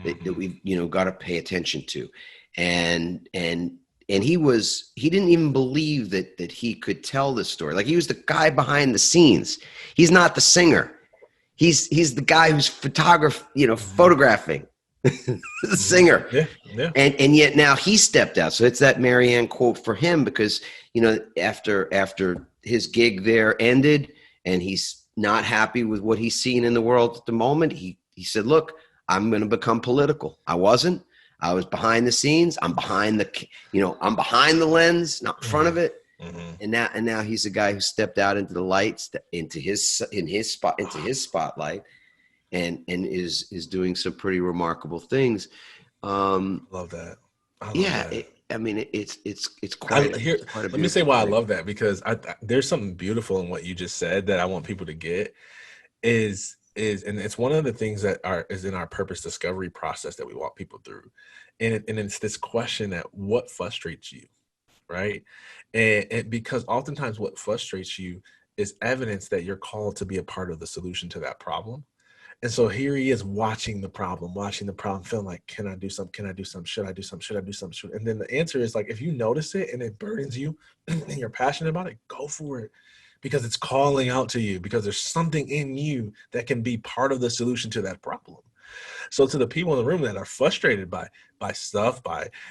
that we've got to pay attention to, and he didn't even believe that he could tell this story. Like, he was the guy behind the scenes. He's not the singer. He's the guy who's photographing the singer. Yeah. And yet now he stepped out. So it's that Marianne quote for him, because, after his gig there ended and he's not happy with what he's seeing in the world at the moment, he said, look, I'm going to become political. I wasn't. I was behind the scenes. I'm behind I'm behind the lens, not in front of it. And now he's a guy who stepped out into the lights, into his spotlight, and is doing some pretty remarkable things. Love that. It's quite. Let me say why I love that, because there's something beautiful in what you just said that I want people to get. And it's one of the things that is in our purpose discovery process that we walk people through, and it's this question that what frustrates you, right? And because oftentimes what frustrates you is evidence that you're called to be a part of the solution to that problem. And so here he is watching the problem, feeling like, can I do something? Can I do something? Should I do something? Should I do something? And then the answer is, like, if you notice it and it burdens you and you're passionate about it, go for it, because it's calling out to you, because there's something in you that can be part of the solution to that problem. So to the people in the room that are frustrated by stuff,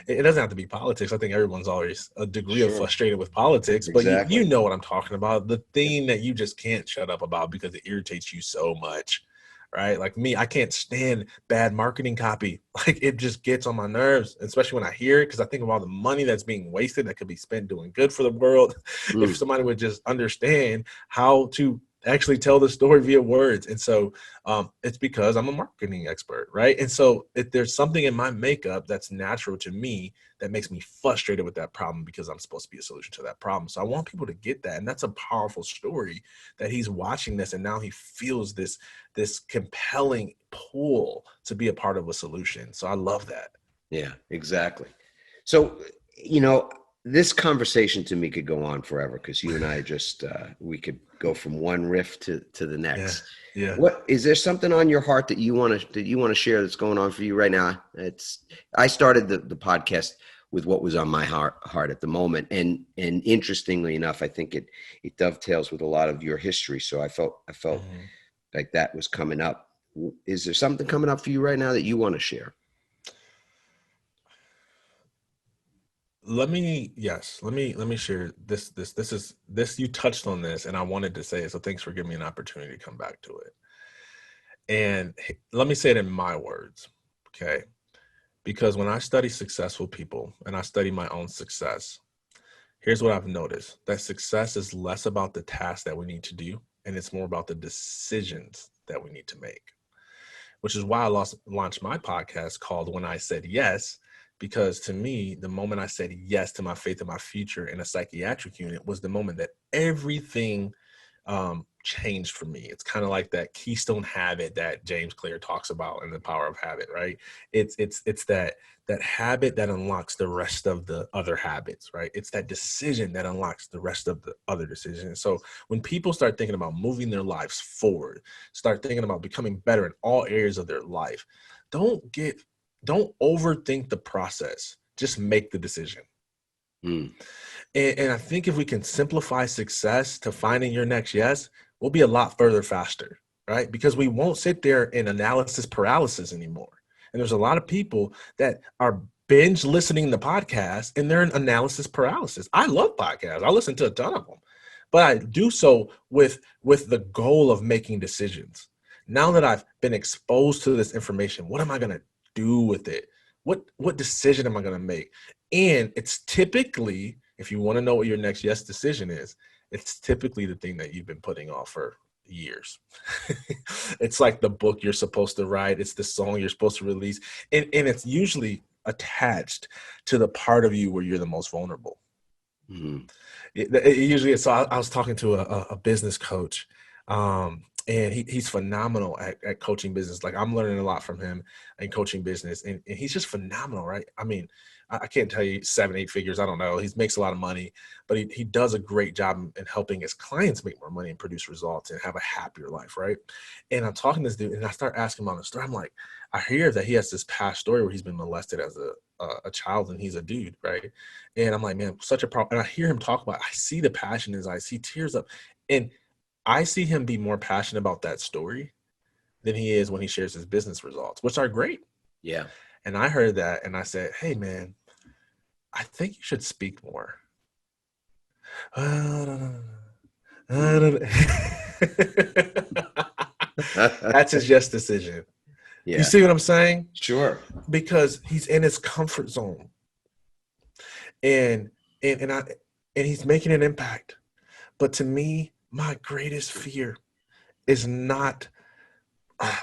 it doesn't have to be politics. I think everyone's always a degree of frustrated with politics, but you know what I'm talking about. The thing that you just can't shut up about because it irritates you so much, right? Like me, I can't stand bad marketing copy. Like it just gets on my nerves, especially when I hear it, because I think of all the money that's being wasted that could be spent doing good for the world. If somebody would just understand how to actually tell the story via words. And so it's because I'm a marketing expert, right? And so if there's something in my makeup that's natural to me that makes me frustrated with that problem because I'm supposed to be a solution to that problem. So I want people to get that. And that's a powerful story that he's watching this and now he feels this compelling pull to be a part of a solution. So I love that. Yeah, exactly. So, this conversation to me could go on forever because you and I just, we could go from one riff to the next. Yeah. What is there something on your heart that you want to share that's going on for you right now? I started the podcast with what was on my heart at the moment. And interestingly enough, I think it dovetails with a lot of your history. So I felt like that was coming up. Is there something coming up for you right now that you want to share? Let me share this you touched on this and I wanted to say it. So thanks for giving me an opportunity to come back to it. And let me say it in my words. Okay. Because when I study successful people and I study my own success, here's what I've noticed, that success is less about the tasks that we need to do, and it's more about the decisions that we need to make, which is why I launched my podcast called When I Said Yes, because to me, the moment I said yes to my faith and my future in a psychiatric unit was the moment that everything changed for me. It's kind of like that keystone habit that James Clear talks about in The Power of Habit, right? It's that habit that unlocks the rest of the other habits, right? It's that decision that unlocks the rest of the other decisions. So when people start thinking about moving their lives forward, start thinking about becoming better in all areas of their life, don't overthink the process. Just make the decision. And I think if we can simplify success to finding your next yes, we'll be a lot further faster, right? Because we won't sit there in analysis paralysis anymore. And there's a lot of people that are binge listening to podcasts and they're in analysis paralysis. I love podcasts. I listen to a ton of them, but I do so with the goal of making decisions. Now that I've been exposed to this information, what am I going to do with it? What decision am I going to make? And it's typically, if you want to know what your next yes decision is, it's typically the thing that you've been putting off for years. It's like the book you're supposed to write. It's the song you're supposed to release. And it's usually attached to the part of you where you're the most vulnerable. It usually is. So I was talking to a business coach, and he's phenomenal at coaching business. Like I'm learning a lot from him in coaching business, and he's just phenomenal, right? I mean, I can't tell you 7-8 figures. I don't know. He makes a lot of money, but he does a great job in helping his clients make more money and produce results and have a happier life, right? And I'm talking to this dude, and I start asking him on the story. I'm like, I hear that he has this past story where he's been molested as a child, and he's a dude, right? And I'm like, man, such a problem. And I hear him talk about it. I see the passion in his eyes. I see tears up, and I see him be more passionate about that story than he is when he shares his business results, which are great. Yeah. And I heard that, and I said, hey, man, I think you should speak more. That's his yes decision. Yeah. You see what I'm saying? Sure. Because he's in his comfort zone, and he's making an impact. But to me, my greatest fear is not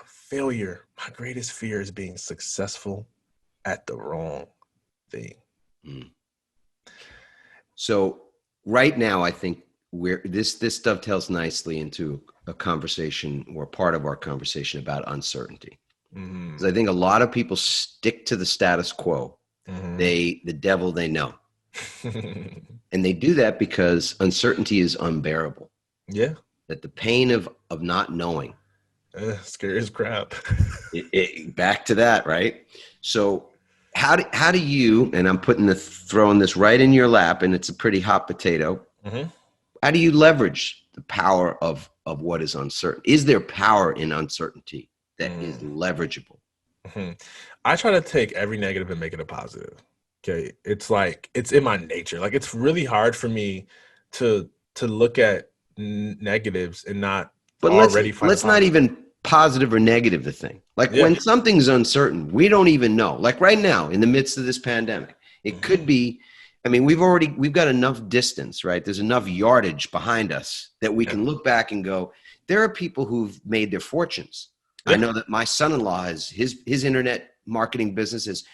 failure. My greatest fear is being successful at the wrong thing. So right now, I think this dovetails nicely into a conversation or part of our conversation about uncertainty. Because I think a lot of people stick to the status quo. The devil they know. And they do that because uncertainty is unbearable. Yeah. That the pain of not knowing. Scary as crap. Back to that, right? So how do you, and I'm throwing this right in your lap, and it's a pretty hot potato. How do you leverage the power of what is uncertain? Is there power in uncertainty that is leverageable? I try to take every negative and make it a positive. Okay. It's like, it's in my nature. Like it's really hard for me to look at negatives and not But let's not even positive or negative the thing. Like when something's uncertain, we don't even know. Like right now, in the midst of this pandemic, it could be, I mean, we've got enough distance, right? There's enough yardage behind us that we can look back and go, there are people who've made their fortunes. I know that my son-in-law has his internet marketing business has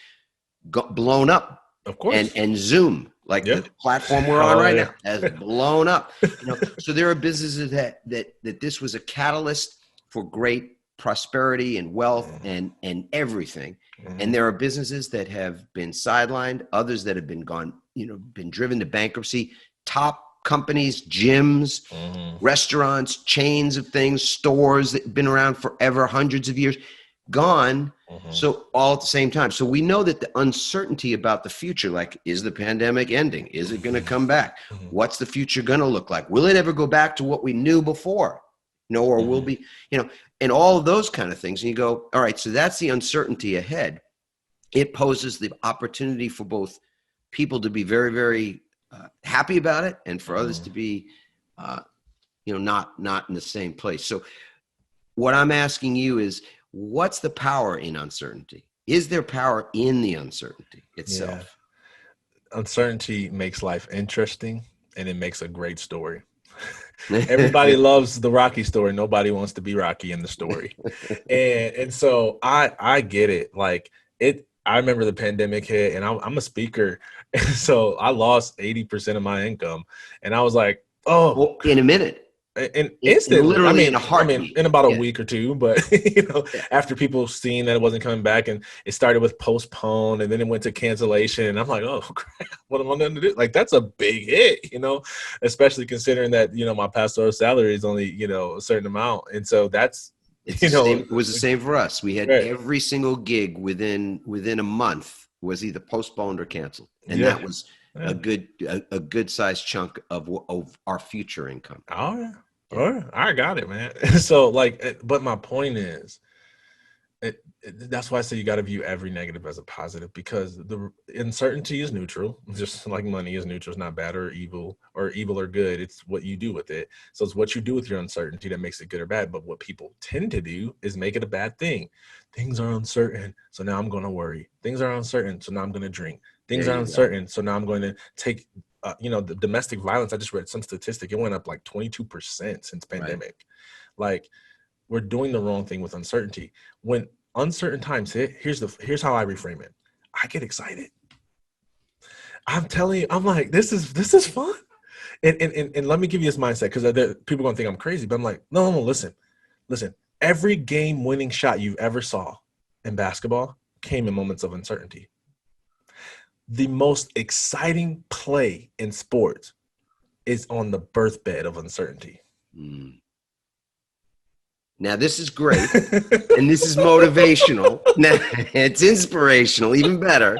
blown up. Of course. And Zoom, like the platform we're on right now, has blown up. So there are businesses that this was a catalyst for great prosperity and wealth and everything. And there are businesses that have been sidelined, others that have been been driven to bankruptcy, top companies, gyms, restaurants, chains of things, stores that have been around forever, hundreds of years, gone. So all at the same time. So we know that the uncertainty about the future, like, is the pandemic ending? Is it going to come back? What's the future going to look like? Will it ever go back to what we knew before? Or will be, and all of those kind of things. And you go, all right, so that's the uncertainty ahead. It poses the opportunity for both people to be very, very happy about it, and for others to be, not in the same place. So what I'm asking you is, what's the power in uncertainty? Is there power in the uncertainty itself? Yeah. Uncertainty makes life interesting, and it makes a great story. Everybody loves the Rocky story. Nobody wants to be Rocky in the story. And so I get it. Like I remember the pandemic hit, and I'm a speaker. And so I lost 80% of my income. And I was like, oh, in a minute. And instantly, literally in a heartbeat. In about a week or two, but after people seeing that it wasn't coming back, and it started with postpone, and then it went to cancellation, and I'm like, oh crap, what am I going to do? Like, that's a big hit, especially considering that my pastoral salary is only a certain amount, and so that's it was the same for us. We had every single gig within a month was either postponed or canceled, and that was a good sized chunk of our future income. Oh yeah. I got it, man. So but my point is, that's why I say you got to view every negative as a positive, because the uncertainty is neutral, just like money is neutral. It's not bad or evil or good. It's what you do with it. So it's what you do with your uncertainty that makes it good or bad. But what people tend to do is make it a bad thing. Things are uncertain, so now I'm going to worry. Things are uncertain, so now I'm going to drink. Things are uncertain, so now I'm going to take, the domestic violence. I just read some statistic. It went up like 22% since pandemic. Like, we're doing the wrong thing with uncertainty. When uncertain times hit, here's how I reframe it. I get excited. I'm telling you, I'm like, this is fun. And let me give you this mindset, because people are going to think I'm crazy, but I'm like, no, listen. Every game-winning shot you ever saw in basketball came in moments of uncertainty. The most exciting play in sports is on the birthbed of uncertainty. Now, this is great, and this is motivational. Now, it's inspirational, even better.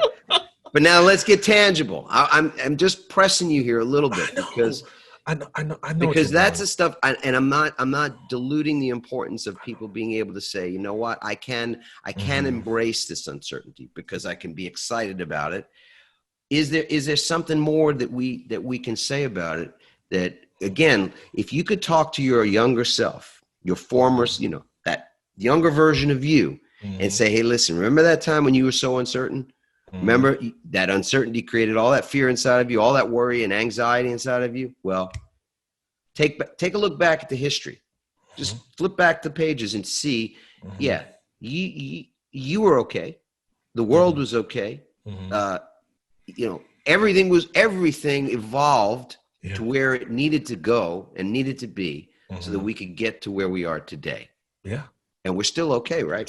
But now let's get tangible. I'm just pressing you here a little bit, because I know because that's the stuff. And I'm not diluting the importance of people being able to say, you know what, I can embrace this uncertainty because I can be excited about it. Is there something more that we can say about it? That, again, if you could talk to your younger self, your former, that younger version of you, and say, hey, listen, remember that time when you were so uncertain? Remember that uncertainty created all that fear inside of you, all that worry and anxiety inside of you? Well, take a look back at the history. Just flip back the pages and see, you were okay. The world was okay. Everything evolved to where it needed to go and needed to be, so that we could get to where we are today. Yeah. And we're still okay, right?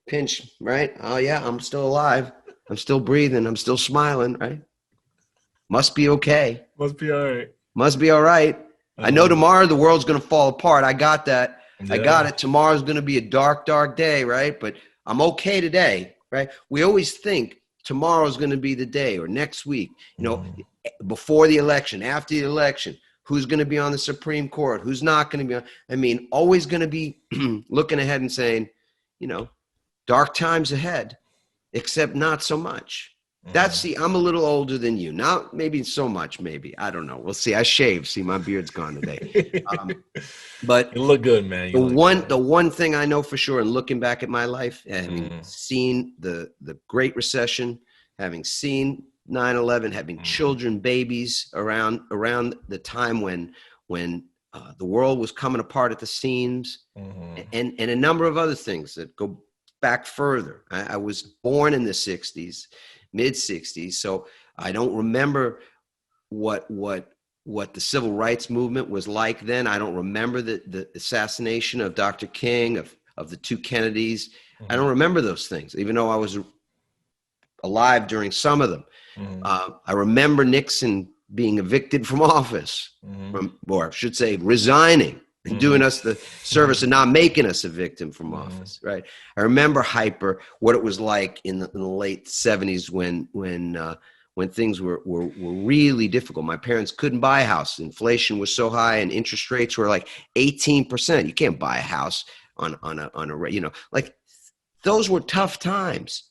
Pinch, right? Oh yeah, I'm still alive. I'm still breathing. I'm still smiling, right? Must be okay. Must be all right. Must be all right. I know tomorrow the world's going to fall apart. I got that. Yeah. I got it. Tomorrow's going to be a dark, dark day, right? But I'm okay today, right? We always think tomorrow's going to be the day, or next week, before the election, after the election, who's going to be on the Supreme Court, who's not going to be always going to be looking ahead and saying, dark times ahead, except not so much. That's I'm a little older than you now, maybe so much, maybe I don't know. We'll see. I shaved. See, my beard's gone today. But you look good, man. the one thing I know for sure, and looking back at my life, having seen the Great Recession, having seen 9/11, having children, babies around the time when the world was coming apart at the seams, and a number of other things that go back further. I was born in the 60s, mid 60s, so I don't remember what the civil rights movement was like then. I don't remember the assassination of Dr. King, of the two Kennedys. I don't remember those things, even though I was alive during some of them. I remember Nixon being evicted from office, or I should say resigning and doing us the service and not making us evict him from office, right? I remember what it was like in the late 70s when things were really difficult. My parents couldn't buy a house. Inflation was so high and interest rates were like 18%. You can't buy a house on a like those were tough times.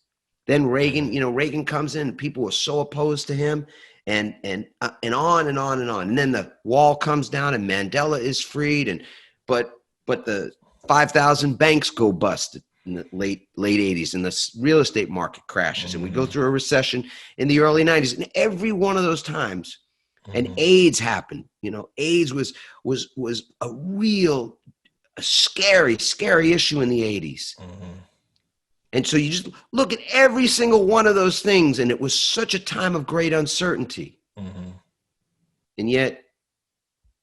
Then Reagan comes in, and people were so opposed to him, and on and on and on. And then the wall comes down, and Mandela is freed, but the 5,000 banks go bust in the late 80s, and the real estate market crashes, and we go through a recession in the early 90s. And every one of those times, and AIDS happened. AIDS was a scary sh in the 80s. And so you just look at every single one of those things, and it was such a time of great uncertainty. And yet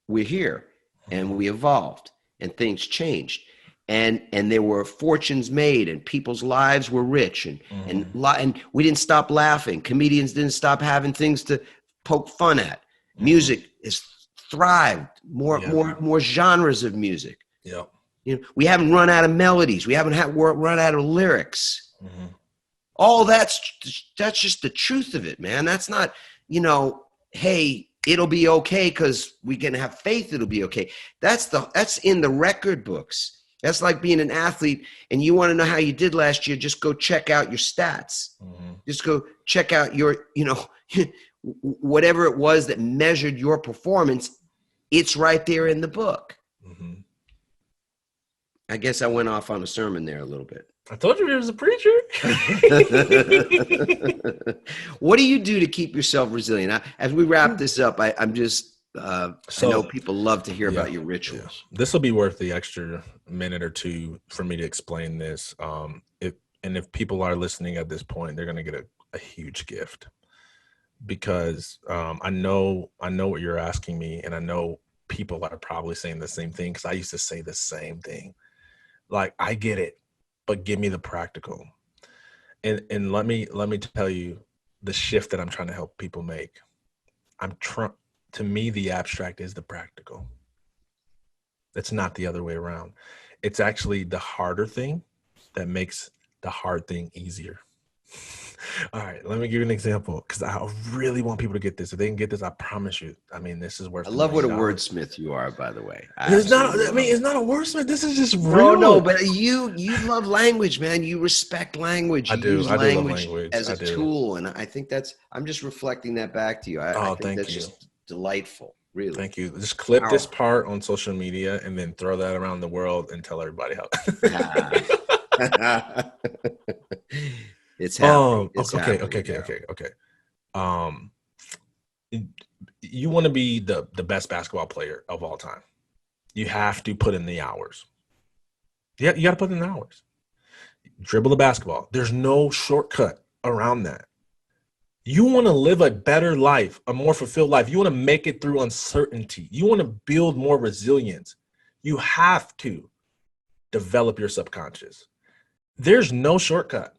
we're here, and we evolved, and things changed, and there were fortunes made, and people's lives were rich, and we didn't stop laughing. Comedians didn't stop having things to poke fun at. Music has thrived. More genres of music. Yeah. We haven't run out of melodies. We haven't run out of lyrics. All that's just the truth of it, man. That's not, hey, it'll be okay because we can have faith it'll be okay. That's in the record books. That's like being an athlete, and you want to know how you did last year, just go check out your stats. Just go check out your, whatever it was that measured your performance. It's right there in the book. I guess I went off on a sermon there a little bit. I told you he was a preacher. What do you do to keep yourself resilient? As we wrap this up, I'm just, I know people love to hear about your rituals. This will be worth the extra minute or two for me to explain this. If people are listening at this point, they're going to get a huge gift, because I know what you're asking me, and I know people are probably saying the same thing, because I used to say the same thing. Like, I get it, but give me the practical. And let me tell you the shift that I'm trying to help people make. To me, the abstract is the practical. It's not the other way around. It's actually the harder thing that makes the hard thing easier. All right, let me give you an example, because I really want people to get this. If they can get this, I promise you. I mean, this is worth. I love what a wordsmith you are, by the way. It's not. I mean, it's not a wordsmith. This is just real. No, but you love language, man. You respect language. I do. Use I language do love language as a tool, and I think I'm just reflecting that back to you. I think that's just delightful. Really. Thank you. Just clip this part on social media and then throw that around the world and tell everybody how. It's happening. Okay. You want to be the best basketball player of all time. You have to put in the hours. Yeah, you got to put in the hours. Dribble the basketball. There's no shortcut around that. You want to live a better life, a more fulfilled life. You want to make it through uncertainty. You want to build more resilience. You have to develop your subconscious. There's no shortcut.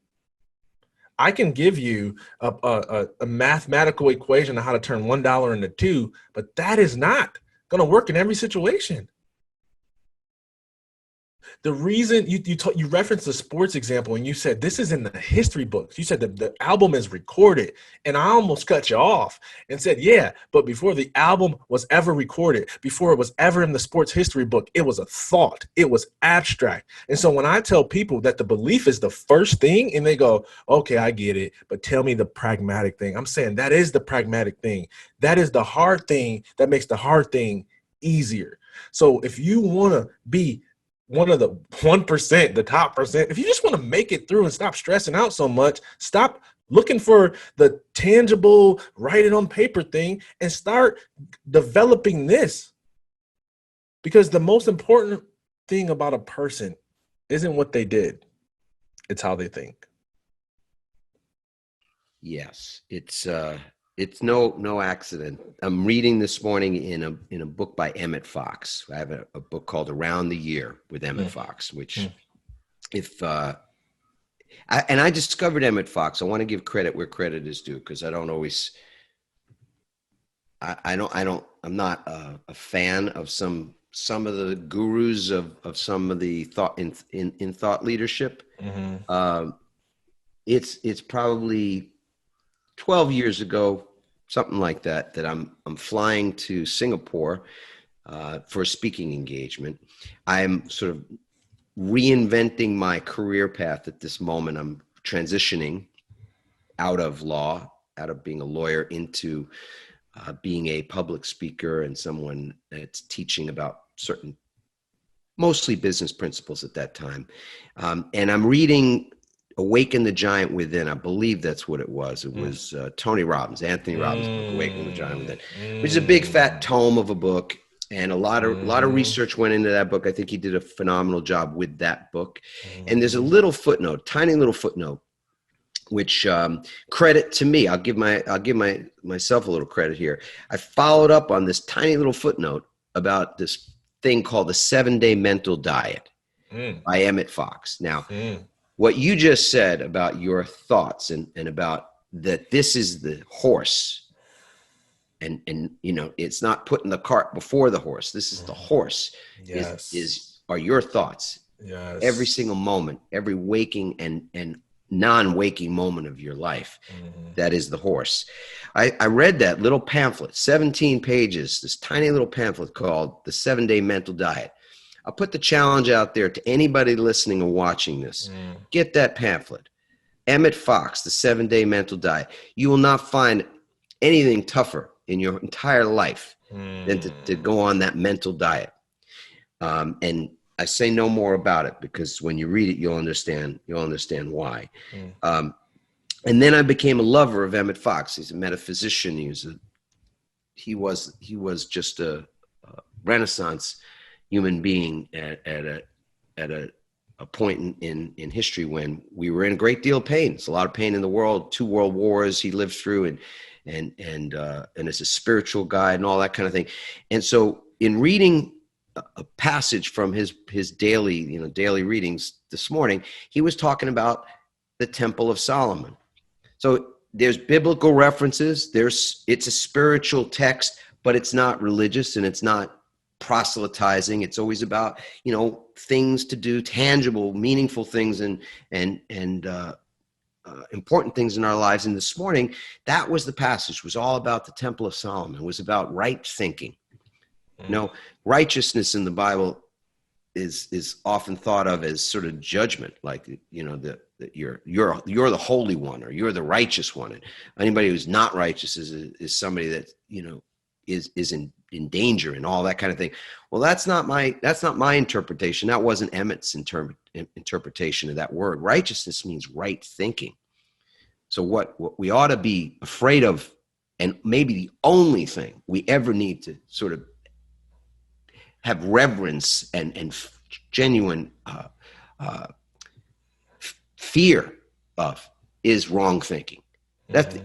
I can give you a mathematical equation on how to turn $1 into $2, but that is not going to work in every situation. The reason you referenced the sports example and you said this is in the history books. You said the album is recorded, and I almost cut you off and said, yeah, but before the album was ever recorded, before it was ever in the sports history book, it was a thought. It was abstract. And so when I tell people that the belief is the first thing and they go, okay, I get it, but tell me the pragmatic thing. I'm saying that is the pragmatic thing. That is the hard thing that makes the hard thing easier. So if you want to be one of the 1%, the top percent, if you just want to make it through and stop stressing out so much, stop looking for the tangible, write it on paper thing and start developing this. Because the most important thing about a person isn't what they did, it's how they think. Yes, it's no accident. I'm reading this morning in a book by Emmett Fox. I have a book called Around the Year with Emmett Fox, which I discovered Emmett Fox. I want to give credit where credit is due, because I don't always I'm not a fan of some of the gurus of some of the thought in thought leadership. It's probably 12 years ago, something like that I'm flying to Singapore for a speaking engagement. I'm sort of reinventing my career path at this moment. I'm transitioning out of law, out of being a lawyer, into being a public speaker and someone that's teaching about certain, mostly business principles at that time. And I'm reading Awaken the Giant Within. I believe that's what it was. It was Tony Robbins, Anthony Robbins' book, Awaken the Giant Within, which is a big fat tome of a book. And a lot of research went into that book. I think he did a phenomenal job with that book. And there's a little footnote, tiny little footnote, which credit to me. I'll give myself a little credit here. I followed up on this tiny little footnote about this thing called the 7-Day Mental Diet by Emmett Fox. Now, what you just said about your thoughts and about that this is the horse, and you know, it's not putting the cart before the horse. This is the horse. Yes. Are your thoughts. Yes. Every single moment, every waking and non-waking moment of your life. That is the horse. I read that little pamphlet, 17 pages, this tiny little pamphlet called The 7-Day Mental Diet. I'll put the challenge out there to anybody listening or watching this. Get that pamphlet. Emmett Fox, The 7-Day Mental Diet. You will not find anything tougher in your entire life than to go on that mental diet. And I say no more about it, because when you read it, you'll understand why. And then I became a lover of Emmett Fox. He's a metaphysician. He was just a Renaissance human being at a point in history when we were in a great deal of pain. There's a lot of pain in the world. 2 world wars he lived through, and as a spiritual guide and all that kind of thing. And so in reading a passage from his daily readings this morning, he was talking about the Temple of Solomon. So there's biblical references. It's a spiritual text, but it's not religious and it's not proselytizing. It's always about, things to do, tangible, meaningful things and important things in our lives. And this morning, that was the passage. It was all about the Temple of Solomon. It was about right thinking. Righteousness in the Bible is often thought of as sort of judgment, like that you're the holy one, or you're the righteous one. And anybody who's not righteous is somebody that is in danger and all that kind of thing. Well, that's not my interpretation. That wasn't Emmett's interpretation of that word. Righteousness means right thinking. So what we ought to be afraid of, and maybe the only thing we ever need to sort of have reverence and genuine fear of, is wrong thinking. That's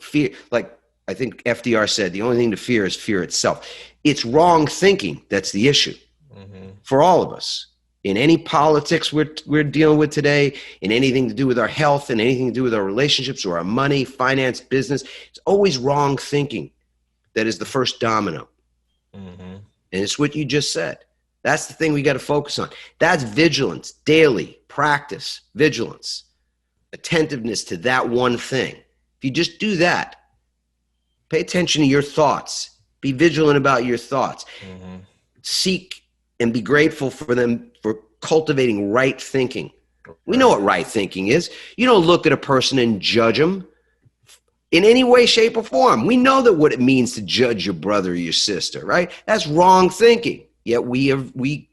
fear. Like I think FDR said, the only thing to fear is fear itself. It's wrong thinking that's the issue for all of us. In any politics we're dealing with today, in anything to do with our health and anything to do with our relationships or our money, finance, business, it's always wrong thinking that is the first domino. And it's what you just said. That's the thing we got to focus on. That's vigilance, daily practice, vigilance, attentiveness to that one thing. If you just do that, pay attention to your thoughts, be vigilant about your thoughts, seek and be grateful for them for cultivating right thinking. We know what right thinking is. You don't look at a person and judge them in any way, shape, or form. We know that what it means to judge your brother or your sister, right? That's wrong thinking. Yet we think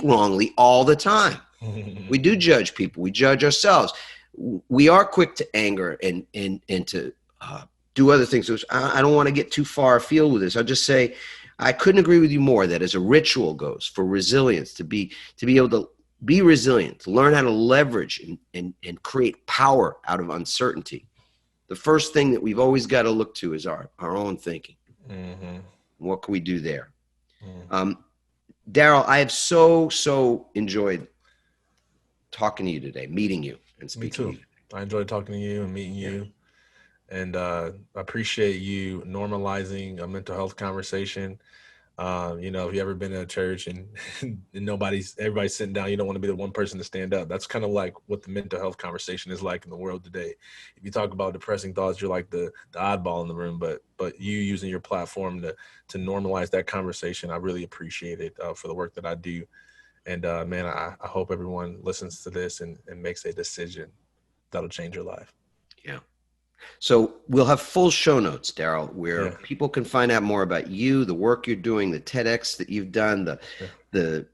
wrongly all the time. We do judge people. We judge ourselves. We are quick to anger and to do other things. I don't want to get too far afield with this. I'll just say I couldn't agree with you more that as a ritual goes for resilience, to be able to be resilient, to learn how to leverage and create power out of uncertainty. The first thing that we've always got to look to is our own thinking. What can we do there? Darryll, I have so enjoyed talking to you today, meeting you and speaking. Me too. I enjoyed talking to you and meeting you. And I appreciate you normalizing a mental health conversation. If you ever been in a church and everybody's sitting down, you don't want to be the one person to stand up. That's kind of like what the mental health conversation is like in the world today. If you talk about depressing thoughts, you're like the oddball in the room, but you using your platform to normalize that conversation, I really appreciate it for the work that I do. And man, I hope everyone listens to this and makes a decision that'll change your life. Yeah. So we'll have full show notes, Darryll, where people can find out more about you, the work you're doing, the TEDx that you've done, the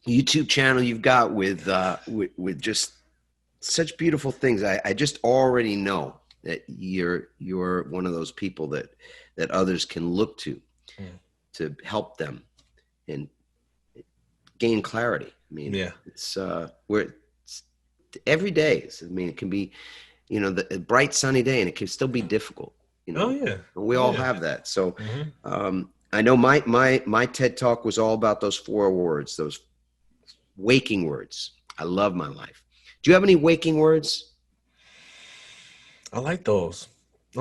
YouTube channel you've got with just such beautiful things. I just already know that you're one of those people that others can look to help them and gain clarity. I mean, it's every day. It can be, the bright sunny day, and it can still be difficult. We all have that. So I know my TED Talk was all about those 4 words, those waking words. I love my life. Do you have any waking words? I like those. I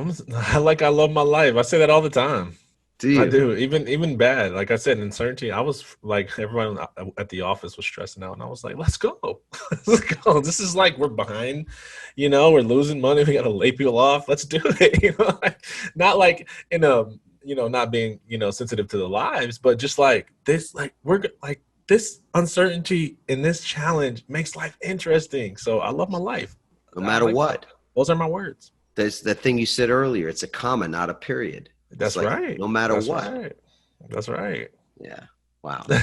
love my life. I say that all the time. Do you? I do. Even bad. Like I said, uncertainty. I was like, everyone at the office was stressing out, and I was like, let's go. Let's go. This is like, we're behind, we're losing money. We got to lay people off. Let's do it. Not like in a, not being, sensitive to the lives, but just like this, like we're like this uncertainty in this challenge makes life interesting. So I love my life. No matter what. Those are my words. There's the thing you said earlier. It's a comma, not a period. That's right. No matter what. Right. That's right. Yeah. Wow. But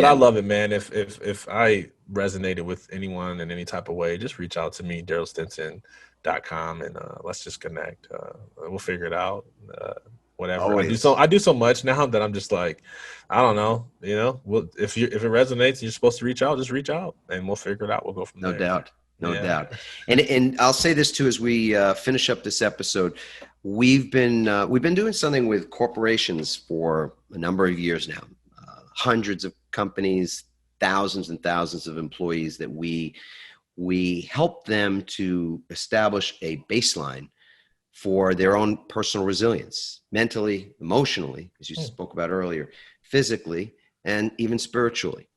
I love it, man. If I resonated with anyone in any type of way, just reach out to me, DarrylStinson.com, and let's just connect. We'll figure it out. Whatever. Always. I do so much now that I'm just like, I don't know. If it resonates, you're supposed to reach out. Just reach out, and we'll figure it out. We'll go from there. No doubt. And I'll say this too as we finish up this episode. We've been doing something with corporations for a number of years now. Hundreds of companies, thousands and thousands of employees that we help them to establish a baseline for their own personal resilience, mentally, emotionally, as you spoke about earlier, physically, and even spiritually.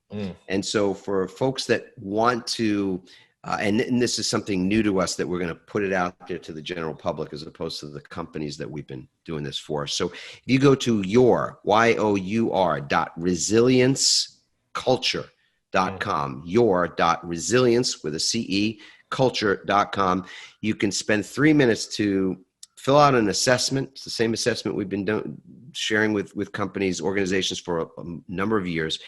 And so for folks that want to and this is something new to us that we're going to put it out there to the general public as opposed to the companies that we've been doing this for. So if you go to resilienceculture.com, your.resilience with a CE culture.com, you can spend 3 minutes to fill out an assessment. It's the same assessment we've been sharing with companies, organizations for a number of years,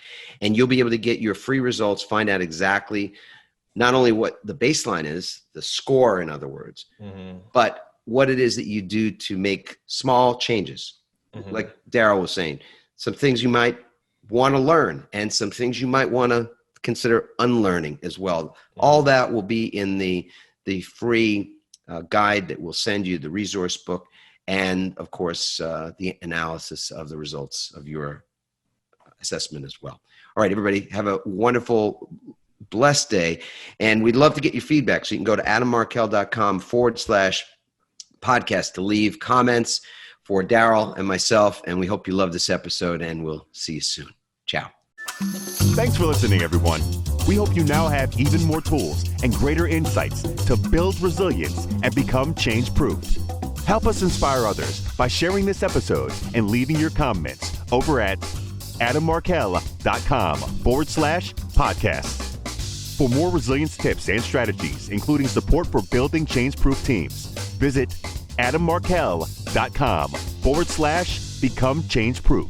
and you'll be able to get your free results, find out exactly not only what the baseline is, the score, in other words, but what it is that you do to make small changes. Like Darryll was saying, some things you might want to learn and some things you might want to consider unlearning as well. All that will be in the free guide that we'll send you, the resource book, and of course, the analysis of the results of your assessment as well. All right, everybody, have a wonderful, blessed day. And we'd love to get your feedback. So you can go to adammarkel.com/podcast to leave comments for Darryll and myself, and we hope you love this episode, and we'll see you soon. Ciao. Thanks for listening, everyone. We hope you now have even more tools and greater insights to build resilience and become change-proof. Help us inspire others by sharing this episode and leaving your comments over at adammarkel.com/podcast. For more resilience tips and strategies, including support for building change-proof teams, visit adammarkel.com/become change-proof.